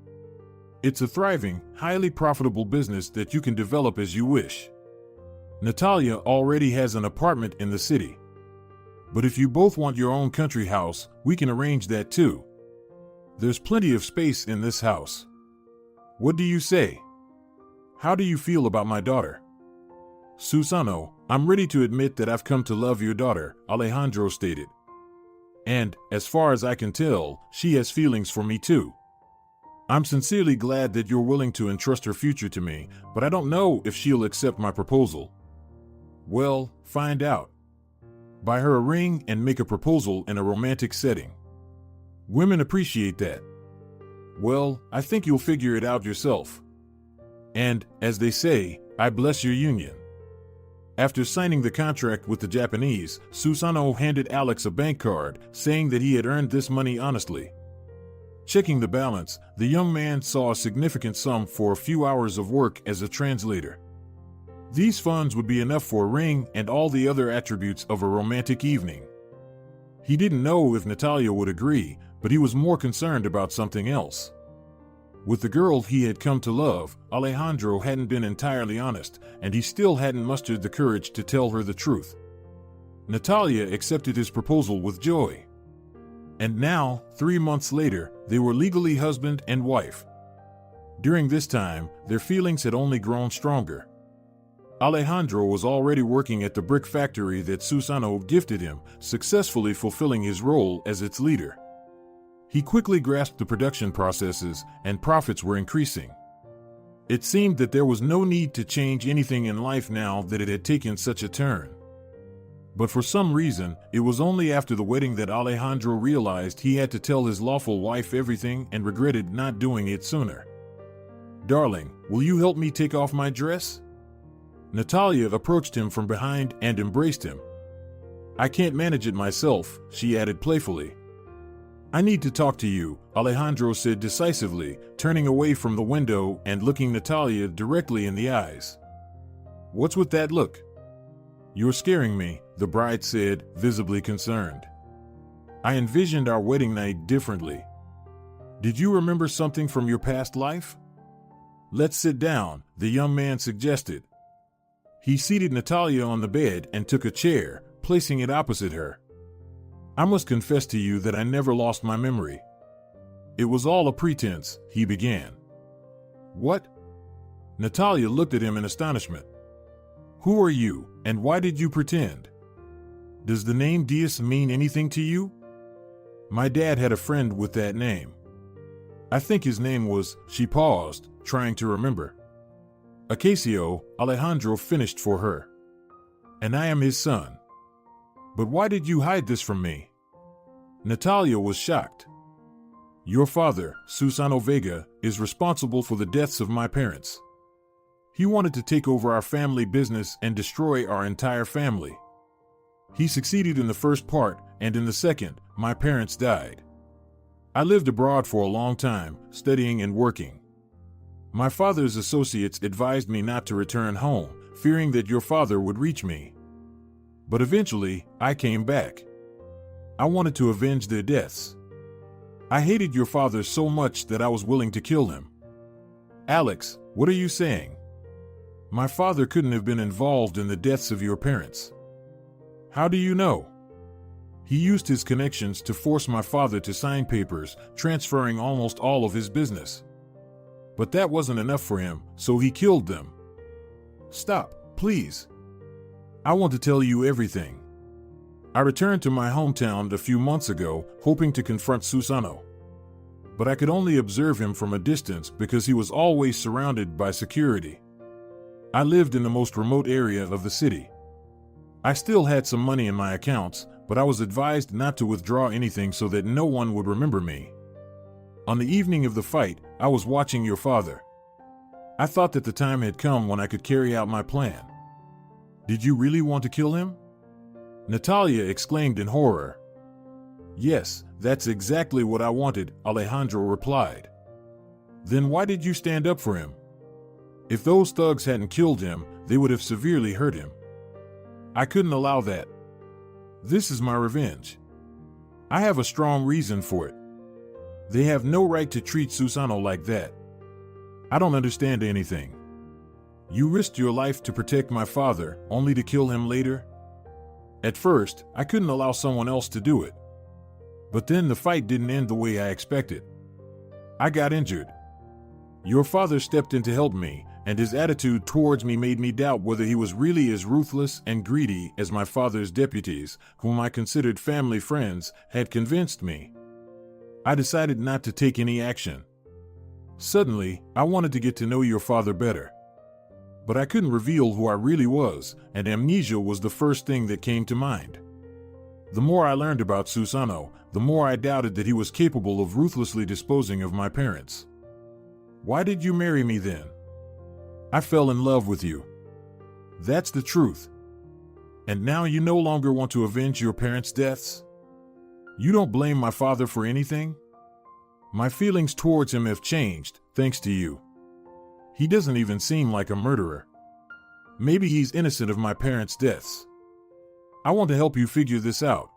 It's a thriving, highly profitable business that you can develop as you wish. Natalia already has an apartment in the city. But if you both want your own country house, we can arrange that too. There's plenty of space in this house. What do you say? How do you feel about my daughter? Susano, I'm ready to admit that I've come to love your daughter, Alejandro stated. And, as far as I can tell, she has feelings for me too. I'm sincerely glad that you're willing to entrust her future to me, but I don't know if she'll accept my proposal. Well, find out. Buy her a ring and make a proposal in a romantic setting. Women appreciate that. Well, I think you'll figure it out yourself. And, as they say, I bless your union. After signing the contract with the Japanese, Susano handed Alex a bank card, saying that he had earned this money honestly. Checking the balance, the young man saw a significant sum for a few hours of work as a translator. These funds would be enough for a ring and all the other attributes of a romantic evening. He didn't know if Natalia would agree, but he was more concerned about something else. With the girl he had come to love, Alejandro hadn't been entirely honest, and he still hadn't mustered the courage to tell her the truth. Natalia accepted his proposal with joy. And now, 3 months later, they were legally husband and wife. During this time, their feelings had only grown stronger. Alejandro was already working at the brick factory that Susano gifted him, successfully fulfilling his role as its leader. He quickly grasped the production processes, and profits were increasing. It seemed that there was no need to change anything in life now that it had taken such a turn. But for some reason, it was only after the wedding that Alejandro realized he had to tell his lawful wife everything and regretted not doing it sooner. "Darling, will you help me take off my dress?" Natalia approached him from behind and embraced him. "I can't manage it myself," she added playfully. "I need to talk to you," Alejandro said decisively, turning away from the window and looking Natalia directly in the eyes. "What's with that look?" "You're scaring me," the bride said, visibly concerned. "I envisioned our wedding night differently. Did you remember something from your past life?" "Let's sit down," the young man suggested. He seated Natalia on the bed and took a chair, placing it opposite her. "I must confess to you that I never lost my memory." "It was all a pretense," he began. "What?" Natalia looked at him in astonishment. "Who are you, and why did you pretend? Does the name Diaz mean anything to you?" "My dad had a friend with that name. I think his name was," she paused, trying to remember. "Acacio," Alejandro finished for her. "And I am his son." "But why did you hide this from me?" Natalia was shocked. "Your father, Susano Vega, is responsible for the deaths of my parents. He wanted to take over our family business and destroy our entire family. He succeeded in the first part, and in the second, my parents died. I lived abroad for a long time, studying and working. My father's associates advised me not to return home, fearing that your father would reach me. But eventually, I came back. I wanted to avenge their deaths. I hated your father so much that I was willing to kill him." "Alex, what are you saying? My father couldn't have been involved in the deaths of your parents." "How do you know?" "He used his connections to force my father to sign papers, transferring almost all of his business. But that wasn't enough for him, so he killed them." "Stop, please. I want to tell you everything. I returned to my hometown a few months ago, hoping to confront Susano. But I could only observe him from a distance because he was always surrounded by security. I lived in the most remote area of the city. I still had some money in my accounts, but I was advised not to withdraw anything so that no one would remember me. On the evening of the fight, I was watching your father. I thought that the time had come when I could carry out my plan." "Did you really want to kill him?" Natalia exclaimed in horror. "Yes, that's exactly what I wanted," Alejandro replied. "Then why did you stand up for him? If those thugs hadn't killed him, they would have severely hurt him. I couldn't allow that. This is my revenge. I have a strong reason for it. They have no right to treat Susano like that. I don't understand anything. You risked your life to protect my father, only to kill him later? At first, I couldn't allow someone else to do it. But then the fight didn't end the way I expected. I got injured. Your father stepped in to help me, and his attitude towards me made me doubt whether he was really as ruthless and greedy as my father's deputies, whom I considered family friends, had convinced me. I decided not to take any action. Suddenly, I wanted to get to know your father better. But I couldn't reveal who I really was, and amnesia was the first thing that came to mind. The more I learned about Susano, the more I doubted that he was capable of ruthlessly disposing of my parents. Why did you marry me then? I fell in love with you. That's the truth. And now you no longer want to avenge your parents' deaths? You don't blame my father for anything? My feelings towards him have changed, thanks to you. He doesn't even seem like a murderer. Maybe he's innocent of my parents' deaths. I want to help you figure this out.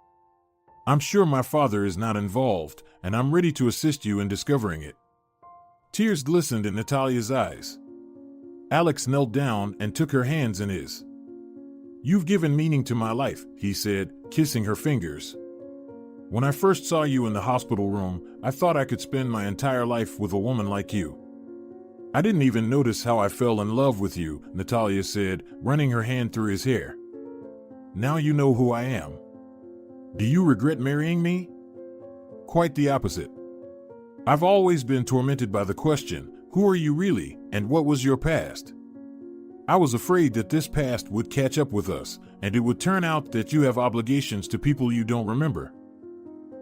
I'm sure my father is not involved, and I'm ready to assist you in discovering it." Tears glistened in Natalia's eyes. Alex knelt down and took her hands in his. "You've given meaning to my life," he said, kissing her fingers. "When I first saw you in the hospital room, I thought I could spend my entire life with a woman like you." "I didn't even notice how I fell in love with you," Natalia said, running her hand through his hair. "Now you know who I am. Do you regret marrying me?" "Quite the opposite. I've always been tormented by the question, who are you really, and what was your past? I was afraid that this past would catch up with us, and it would turn out that you have obligations to people you don't remember.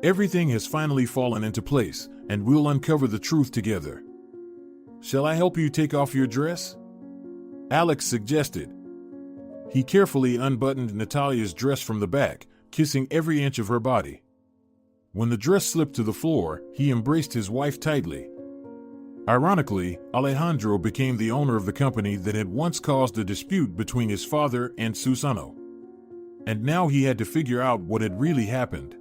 Everything has finally fallen into place, and we'll uncover the truth together. Shall I help you take off your dress?" Alex suggested. He carefully unbuttoned Natalia's dress from the back, kissing every inch of her body. When the dress slipped to the floor, he embraced his wife tightly. Ironically, Alejandro became the owner of the company that had once caused a dispute between his father and Susano. And now he had to figure out what had really happened.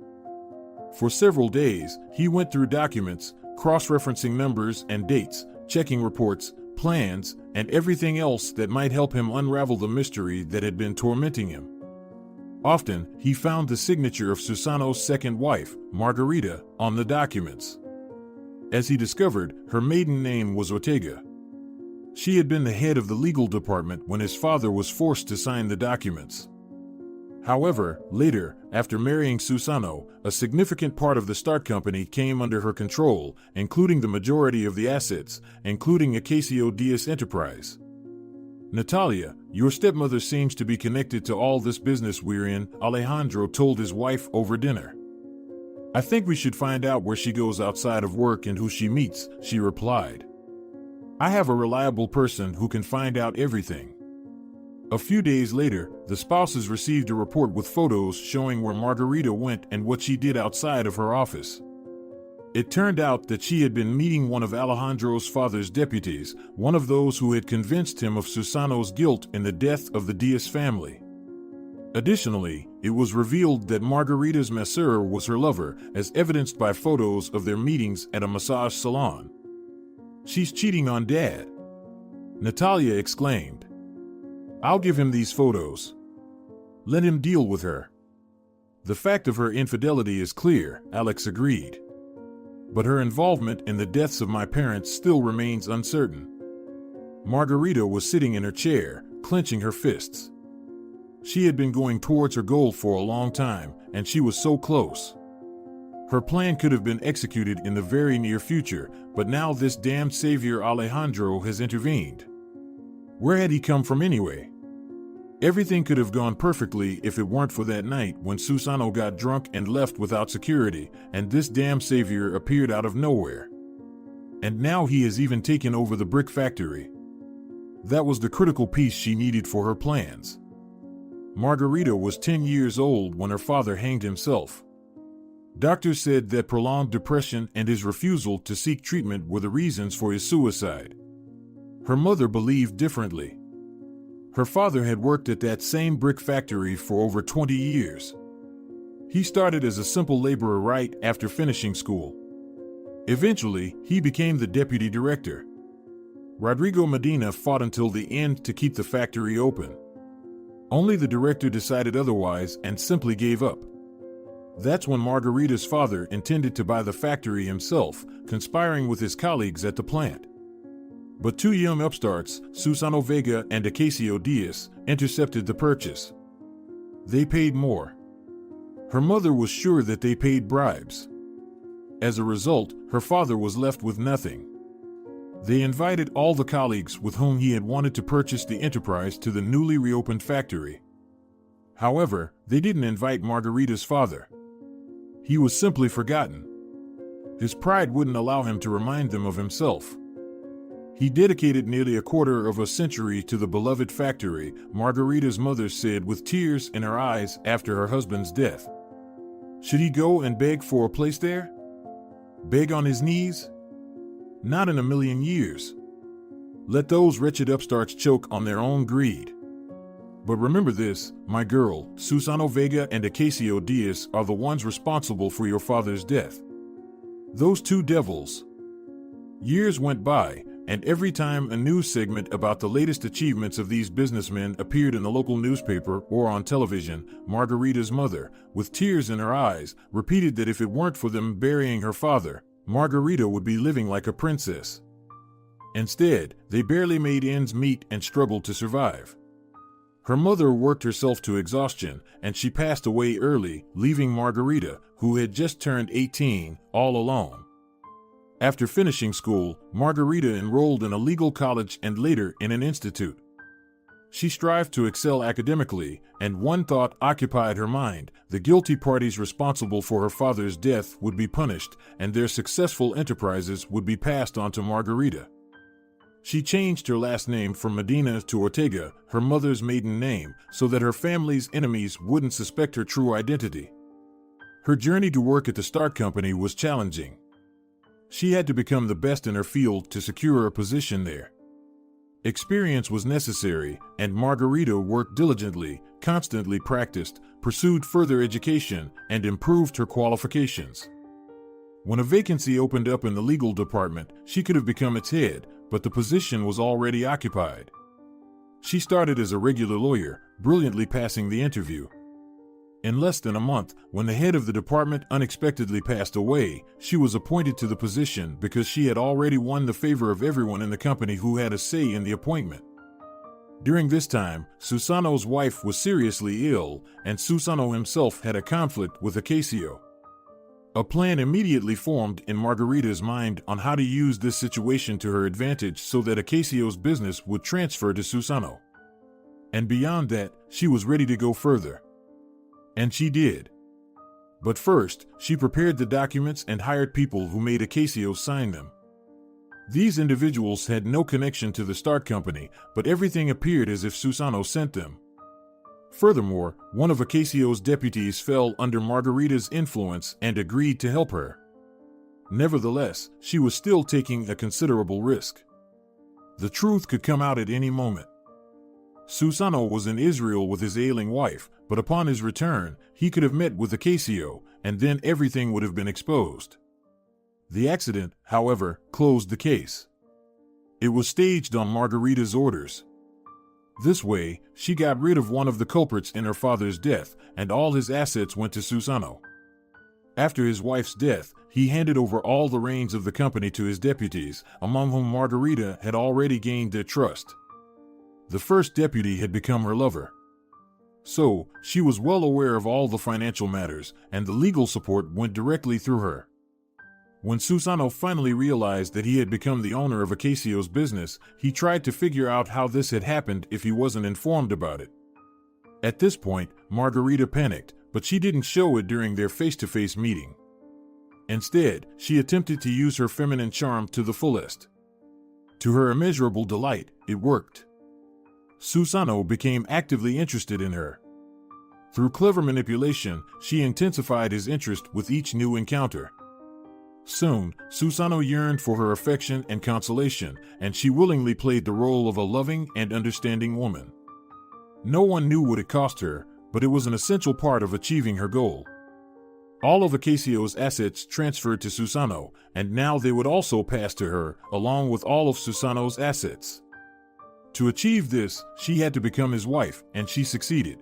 For several days, he went through documents, cross-referencing numbers and dates, checking reports, plans, and everything else that might help him unravel the mystery that had been tormenting him. Often, he found the signature of Susano's second wife, Margarita, on the documents. As he discovered, her maiden name was Ortega. She had been the head of the legal department when his father was forced to sign the documents. However, later, after marrying Susano, a significant part of the Start Company came under her control, including the majority of the assets, including Acacio Diaz Enterprise. "Natalia, your stepmother seems to be connected to all this business we're in," Alejandro told his wife over dinner. "I think we should find out where she goes outside of work and who she meets," she replied. "I have a reliable person who can find out everything." A few days later, the spouses received a report with photos showing where Margarita went and what she did outside of her office. It turned out that she had been meeting one of Alejandro's father's deputies, one of those who had convinced him of Susano's guilt in the death of the Diaz family. Additionally, it was revealed that Margarita's masseur was her lover, as evidenced by photos of their meetings at a massage salon. "She's cheating on Dad," Natalia exclaimed. "I'll give him these photos. Let him deal with her." "The fact of her infidelity is clear," Alex agreed. "But her involvement in the deaths of my parents still remains uncertain." Margarita was sitting in her chair, clenching her fists. She had been going towards her goal for a long time, and she was so close. Her plan could have been executed in the very near future, but now this damned savior Alejandro has intervened. Where had he come from anyway? Everything could have gone perfectly if it weren't for that night when Susano got drunk and left without security, and this damn savior appeared out of nowhere. And now he has even taken over the brick factory. That was the critical piece she needed for her plans. Margarita was 10 years old when her father hanged himself. Doctors said that prolonged depression and his refusal to seek treatment were the reasons for his suicide. Her mother believed differently. Her father had worked at that same brick factory for over 20 years. He started as a simple laborer right after finishing school. Eventually, he became the deputy director. Rodrigo Medina fought until the end to keep the factory open. Only the director decided otherwise and simply gave up. That's when Margarita's father intended to buy the factory himself, conspiring with his colleagues at the plant. But two young upstarts, Susano Vega and Acacio Diaz, intercepted the purchase. They paid more. Her mother was sure that they paid bribes. As a result, her father was left with nothing. They invited all the colleagues with whom he had wanted to purchase the enterprise to the newly reopened factory. However, they didn't invite Margarita's father. He was simply forgotten. His pride wouldn't allow him to remind them of himself. He dedicated nearly a quarter of a century to the beloved factory, Margarita's mother said with tears in her eyes after her husband's death. Should he go and beg for a place there? Beg on his knees? Not in a million years. Let those wretched upstarts choke on their own greed. But remember this, my girl, Susano Vega and Acacio Diaz are the ones responsible for your father's death. Those two devils. Years went by, and every time a news segment about the latest achievements of these businessmen appeared in the local newspaper or on television, Margarita's mother, with tears in her eyes, repeated that if it weren't for them burying her father, Margarita would be living like a princess. Instead, they barely made ends meet and struggled to survive. Her mother worked herself to exhaustion, and she passed away early, leaving Margarita, who had just turned 18, all alone. After finishing school, Margarita enrolled in a legal college and later in an institute. She strived to excel academically, and one thought occupied her mind: the guilty parties responsible for her father's death would be punished, and their successful enterprises would be passed on to Margarita. She changed her last name from Medina to Ortega, her mother's maiden name, so that her family's enemies wouldn't suspect her true identity. Her journey to work at the Start Company was challenging. She had to become the best in her field to secure a position there. Experience was necessary, and Margarita worked diligently, constantly practiced, pursued further education, and improved her qualifications. When a vacancy opened up in the legal department, she could have become its head, but the position was already occupied. She started as a regular lawyer, brilliantly passing the interview. In less than a month, when the head of the department unexpectedly passed away, she was appointed to the position because she had already won the favor of everyone in the company who had a say in the appointment. During this time, Susano's wife was seriously ill, and Susano himself had a conflict with Acacio. A plan immediately formed in Margarita's mind on how to use this situation to her advantage so that Acacio's business would transfer to Susano. And beyond that, she was ready to go further. And she did. But first, she prepared the documents and hired people who made Acacio sign them. These individuals had no connection to the Start Company, but everything appeared as if Susano sent them. Furthermore, one of Acacio's deputies fell under Margarita's influence and agreed to help her. Nevertheless, she was still taking a considerable risk. The truth could come out at any moment. Susano was in Israel with his ailing wife, but upon his return, he could have met with Acacio, and then everything would have been exposed. The accident, however, closed the case. It was staged on Margarita's orders. This way, she got rid of one of the culprits in her father's death, and all his assets went to Susano. After his wife's death, he handed over all the reins of the company to his deputies, among whom Margarita had already gained their trust. The first deputy had become her lover. So, she was well aware of all the financial matters, and the legal support went directly through her. When Susano finally realized that he had become the owner of Acacio's business, he tried to figure out how this had happened if he wasn't informed about it. At this point, Margarita panicked, but she didn't show it during their face-to-face meeting. Instead, she attempted to use her feminine charm to the fullest. To her immeasurable delight, it worked. Susano became actively interested in her. Through clever manipulation, she intensified his interest with each new encounter. Soon, Susano yearned for her affection and consolation, and she willingly played the role of a loving and understanding woman. No one knew what it cost her, but it was an essential part of achieving her goal. All of Acacio's assets transferred to Susano, and now they would also pass to her, along with all of Susano's assets. To achieve this, she had to become his wife, and she succeeded.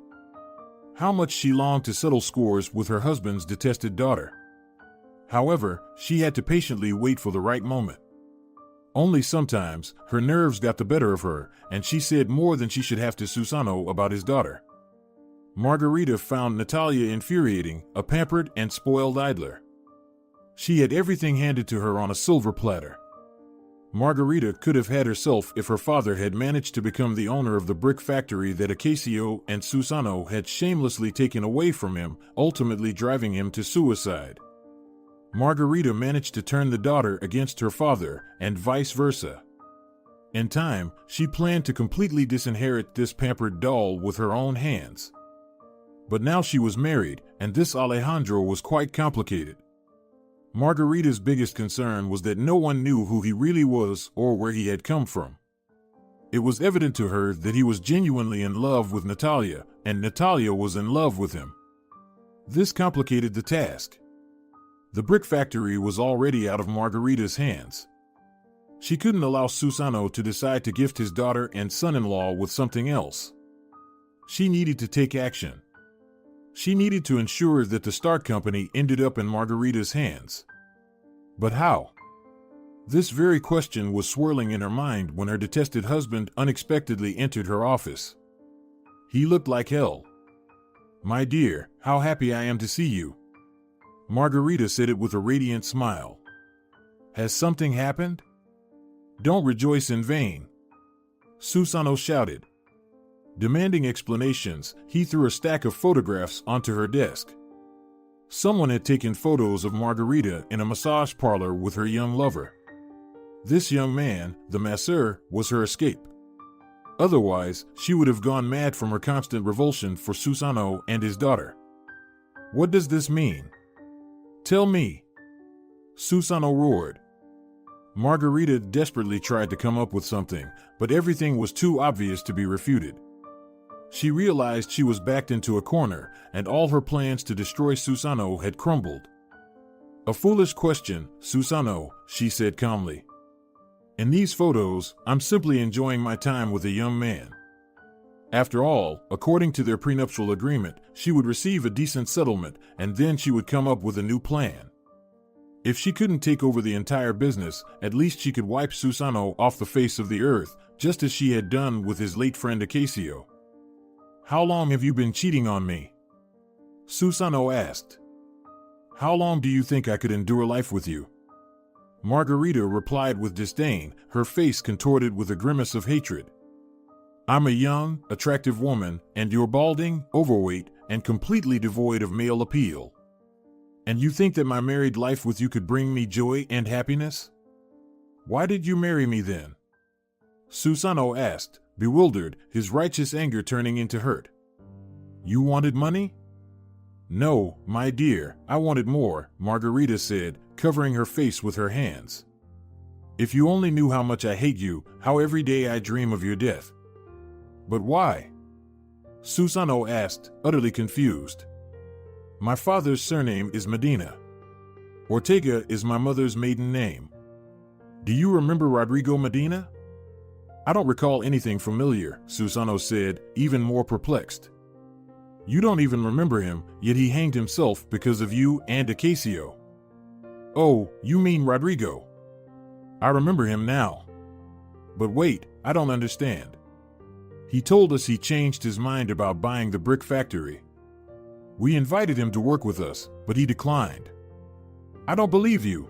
How much she longed to settle scores with her husband's detested daughter. However, she had to patiently wait for the right moment. Only sometimes, her nerves got the better of her, and she said more than she should have to Susano about his daughter. Margarita found Natalia infuriating, a pampered and spoiled idler. She had everything handed to her on a silver platter. Margarita could have had herself if her father had managed to become the owner of the brick factory that Acacio and Susano had shamelessly taken away from him, ultimately driving him to suicide. Margarita managed to turn the daughter against her father, and vice versa. In time, she planned to completely disinherit this pampered doll with her own hands. But now she was married, and this Alejandro was quite complicated. Margarita's biggest concern was that no one knew who he really was or where he had come from. It was evident to her that he was genuinely in love with Natalia, and Natalia was in love with him. This complicated the task. The brick factory was already out of Margarita's hands. She couldn't allow Susano to decide to gift his daughter and son-in-law with something else. She needed to take action. She needed to ensure that the start company ended up in Margarita's hands. But how? This very question was swirling in her mind when her detested husband unexpectedly entered her office. He looked like hell. "My dear, how happy I am to see you." Margarita said it with a radiant smile. "Has something happened?" "Don't rejoice in vain," Susano shouted. Demanding explanations, he threw a stack of photographs onto her desk. Someone had taken photos of Margarita in a massage parlor with her young lover. This young man, the masseur, was her escape. Otherwise, she would have gone mad from her constant revulsion for Susano and his daughter. "What does this mean? Tell me," Susano roared. Margarita desperately tried to come up with something, but everything was too obvious to be refuted. She realized she was backed into a corner, and all her plans to destroy Susano had crumbled. "A foolish question, Susano," she said calmly. "In these photos, I'm simply enjoying my time with a young man. After all, according to their prenuptial agreement, she would receive a decent settlement, and then she would come up with a new plan. If she couldn't take over the entire business, at least she could wipe Susano off the face of the earth, just as she had done with his late friend Acacio." "How long have you been cheating on me?" Susano asked. "How long do you think I could endure life with you?" Margarita replied with disdain, her face contorted with a grimace of hatred. "I'm a young, attractive woman, and you're balding, overweight, and completely devoid of male appeal. And you think that my married life with you could bring me joy and happiness? Why did you marry me then?" Susano asked, bewildered, his righteous anger turning into hurt. "You wanted money?" "No, my dear, I wanted more," Margarita said, covering her face with her hands. "If you only knew how much I hate you, how every day I dream of your death." "But why?" Susano asked, utterly confused. "My father's surname is Medina. Ortega is my mother's maiden name. Do you remember Rodrigo Medina?" "I don't recall anything familiar," Susano said, even more perplexed. "You don't even remember him, yet he hanged himself because of you and Acacio." "Oh, you mean Rodrigo. I remember him now. But wait, I don't understand. He told us he changed his mind about buying the brick factory. We invited him to work with us, but he declined." "I don't believe you,"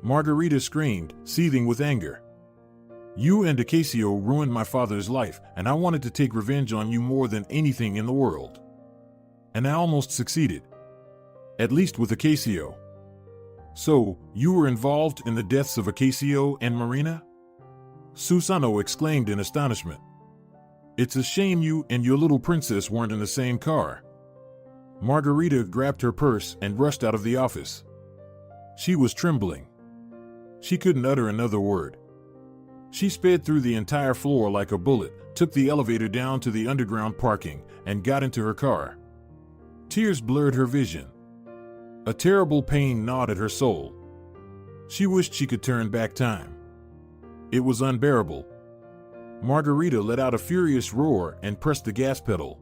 Margarita screamed, seething with anger. "You and Acacio ruined my father's life, and I wanted to take revenge on you more than anything in the world. And I almost succeeded. At least with Acacio." "So, you were involved in the deaths of Acacio and Marina?" Susano exclaimed in astonishment. "It's a shame you and your little princess weren't in the same car." Margarita grabbed her purse and rushed out of the office. She was trembling. She couldn't utter another word. She sped through the entire floor like a bullet, took the elevator down to the underground parking, and got into her car. Tears blurred her vision. A terrible pain gnawed at her soul. She wished she could turn back time. It was unbearable. Margarita let out a furious roar and pressed the gas pedal.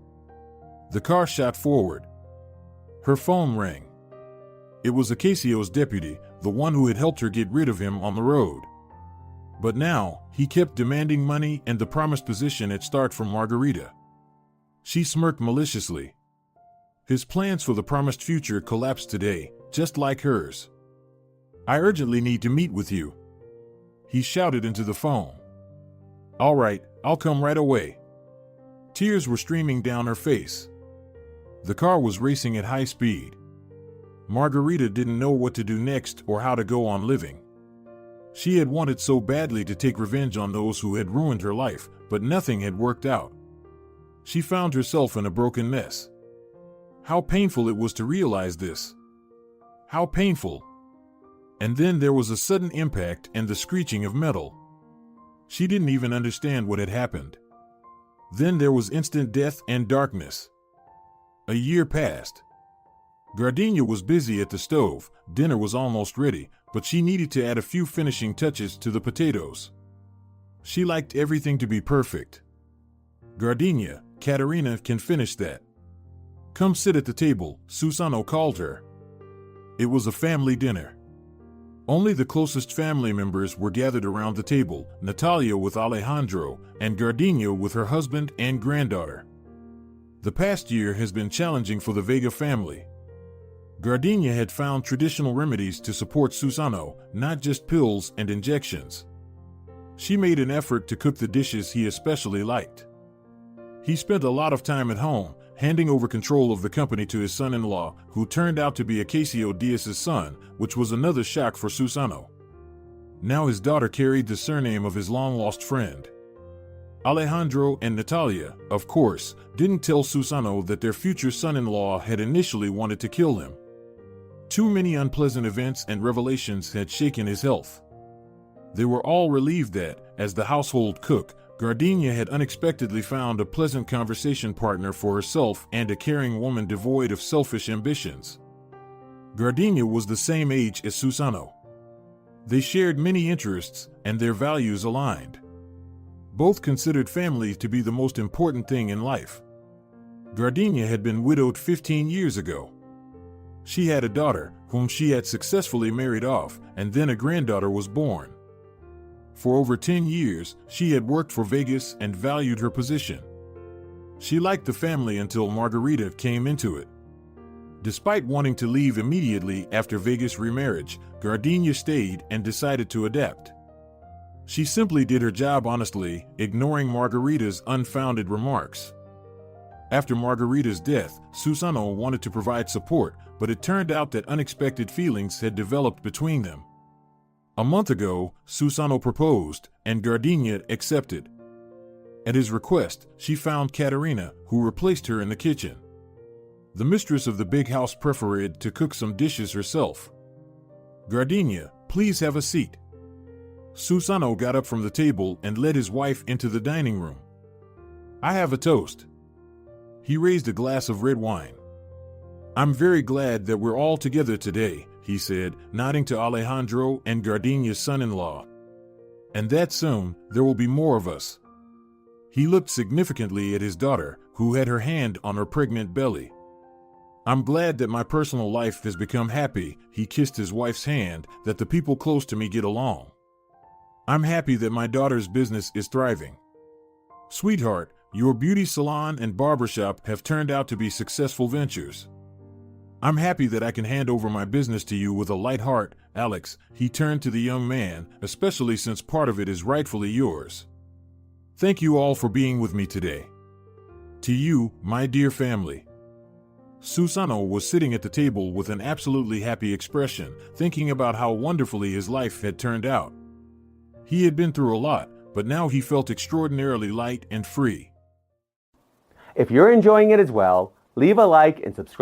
The car shot forward. Her phone rang. It was Acacio's deputy, the one who had helped her get rid of him on the road. But now, he kept demanding money and the promised position at start from Margarita. She smirked maliciously. His plans for the promised future collapsed today, just like hers. "I urgently need to meet with you," he shouted into the phone. "All right, I'll come right away." Tears were streaming down her face. The car was racing at high speed. Margarita didn't know what to do next or how to go on living. She had wanted so badly to take revenge on those who had ruined her life, but nothing had worked out. She found herself in a broken mess. How painful it was to realize this. How painful. And then there was a sudden impact and the screeching of metal. She didn't even understand what had happened. Then there was instant death and darkness. A year passed. Gardenia was busy at the stove. Dinner was almost ready, but she needed to add a few finishing touches to the potatoes. She liked everything to be perfect. Gardenia, Katerina can finish that. Come sit at the table, Susano called her. It was a family dinner. Only the closest family members were gathered around the table, Natalia with Alejandro, and Gardenia with her husband and granddaughter. The past year has been challenging for the Vega family. Gardenia had found traditional remedies to support Susano, not just pills and injections. She made an effort to cook the dishes he especially liked. He spent a lot of time at home, handing over control of the company to his son-in-law, who turned out to be Acacio Diaz's son, which was another shock for Susano. Now his daughter carried the surname of his long-lost friend. Alejandro and Natalia, of course, didn't tell Susano that their future son-in-law had initially wanted to kill him. Too many unpleasant events and revelations had shaken his health. They were all relieved that, as the household cook, Gardenia had unexpectedly found a pleasant conversation partner for herself and a caring woman devoid of selfish ambitions. Gardenia was the same age as Susano. They shared many interests, and their values aligned. Both considered family to be the most important thing in life. Gardenia had been widowed 15 years ago. She had a daughter, whom she had successfully married off, and then a granddaughter was born. For over 10 years, she had worked for Vegas and valued her position. She liked the family until Margarita came into it. Despite wanting to leave immediately after Vegas' remarriage, Gardenia stayed and decided to adapt. She simply did her job honestly, ignoring Margarita's unfounded remarks. After Margarita's death, Susano wanted to provide support, but it turned out that unexpected feelings had developed between them. A month ago, Susano proposed, and Gardenia accepted. At his request, she found Katerina, who replaced her in the kitchen. The mistress of the big house preferred to cook some dishes herself. Gardenia, please have a seat. Susano got up from the table and led his wife into the dining room. I have a toast. He raised a glass of red wine. I'm very glad that we're all together today, he said, nodding to Alejandro and Gardenia's son-in-law. And that soon, there will be more of us. He looked significantly at his daughter, who had her hand on her pregnant belly. I'm glad that my personal life has become happy, he kissed his wife's hand, that the people close to me get along. I'm happy that my daughter's business is thriving. Sweetheart, your beauty salon and barbershop have turned out to be successful ventures. I'm happy that I can hand over my business to you with a light heart, Alex, he turned to the young man, especially since part of it is rightfully yours. Thank you all for being with me today. To you, my dear family. Susano was sitting at the table with an absolutely happy expression, thinking about how wonderfully his life had turned out. He had been through a lot, but now he felt extraordinarily light and free. If you're enjoying it as well, leave a like and subscribe.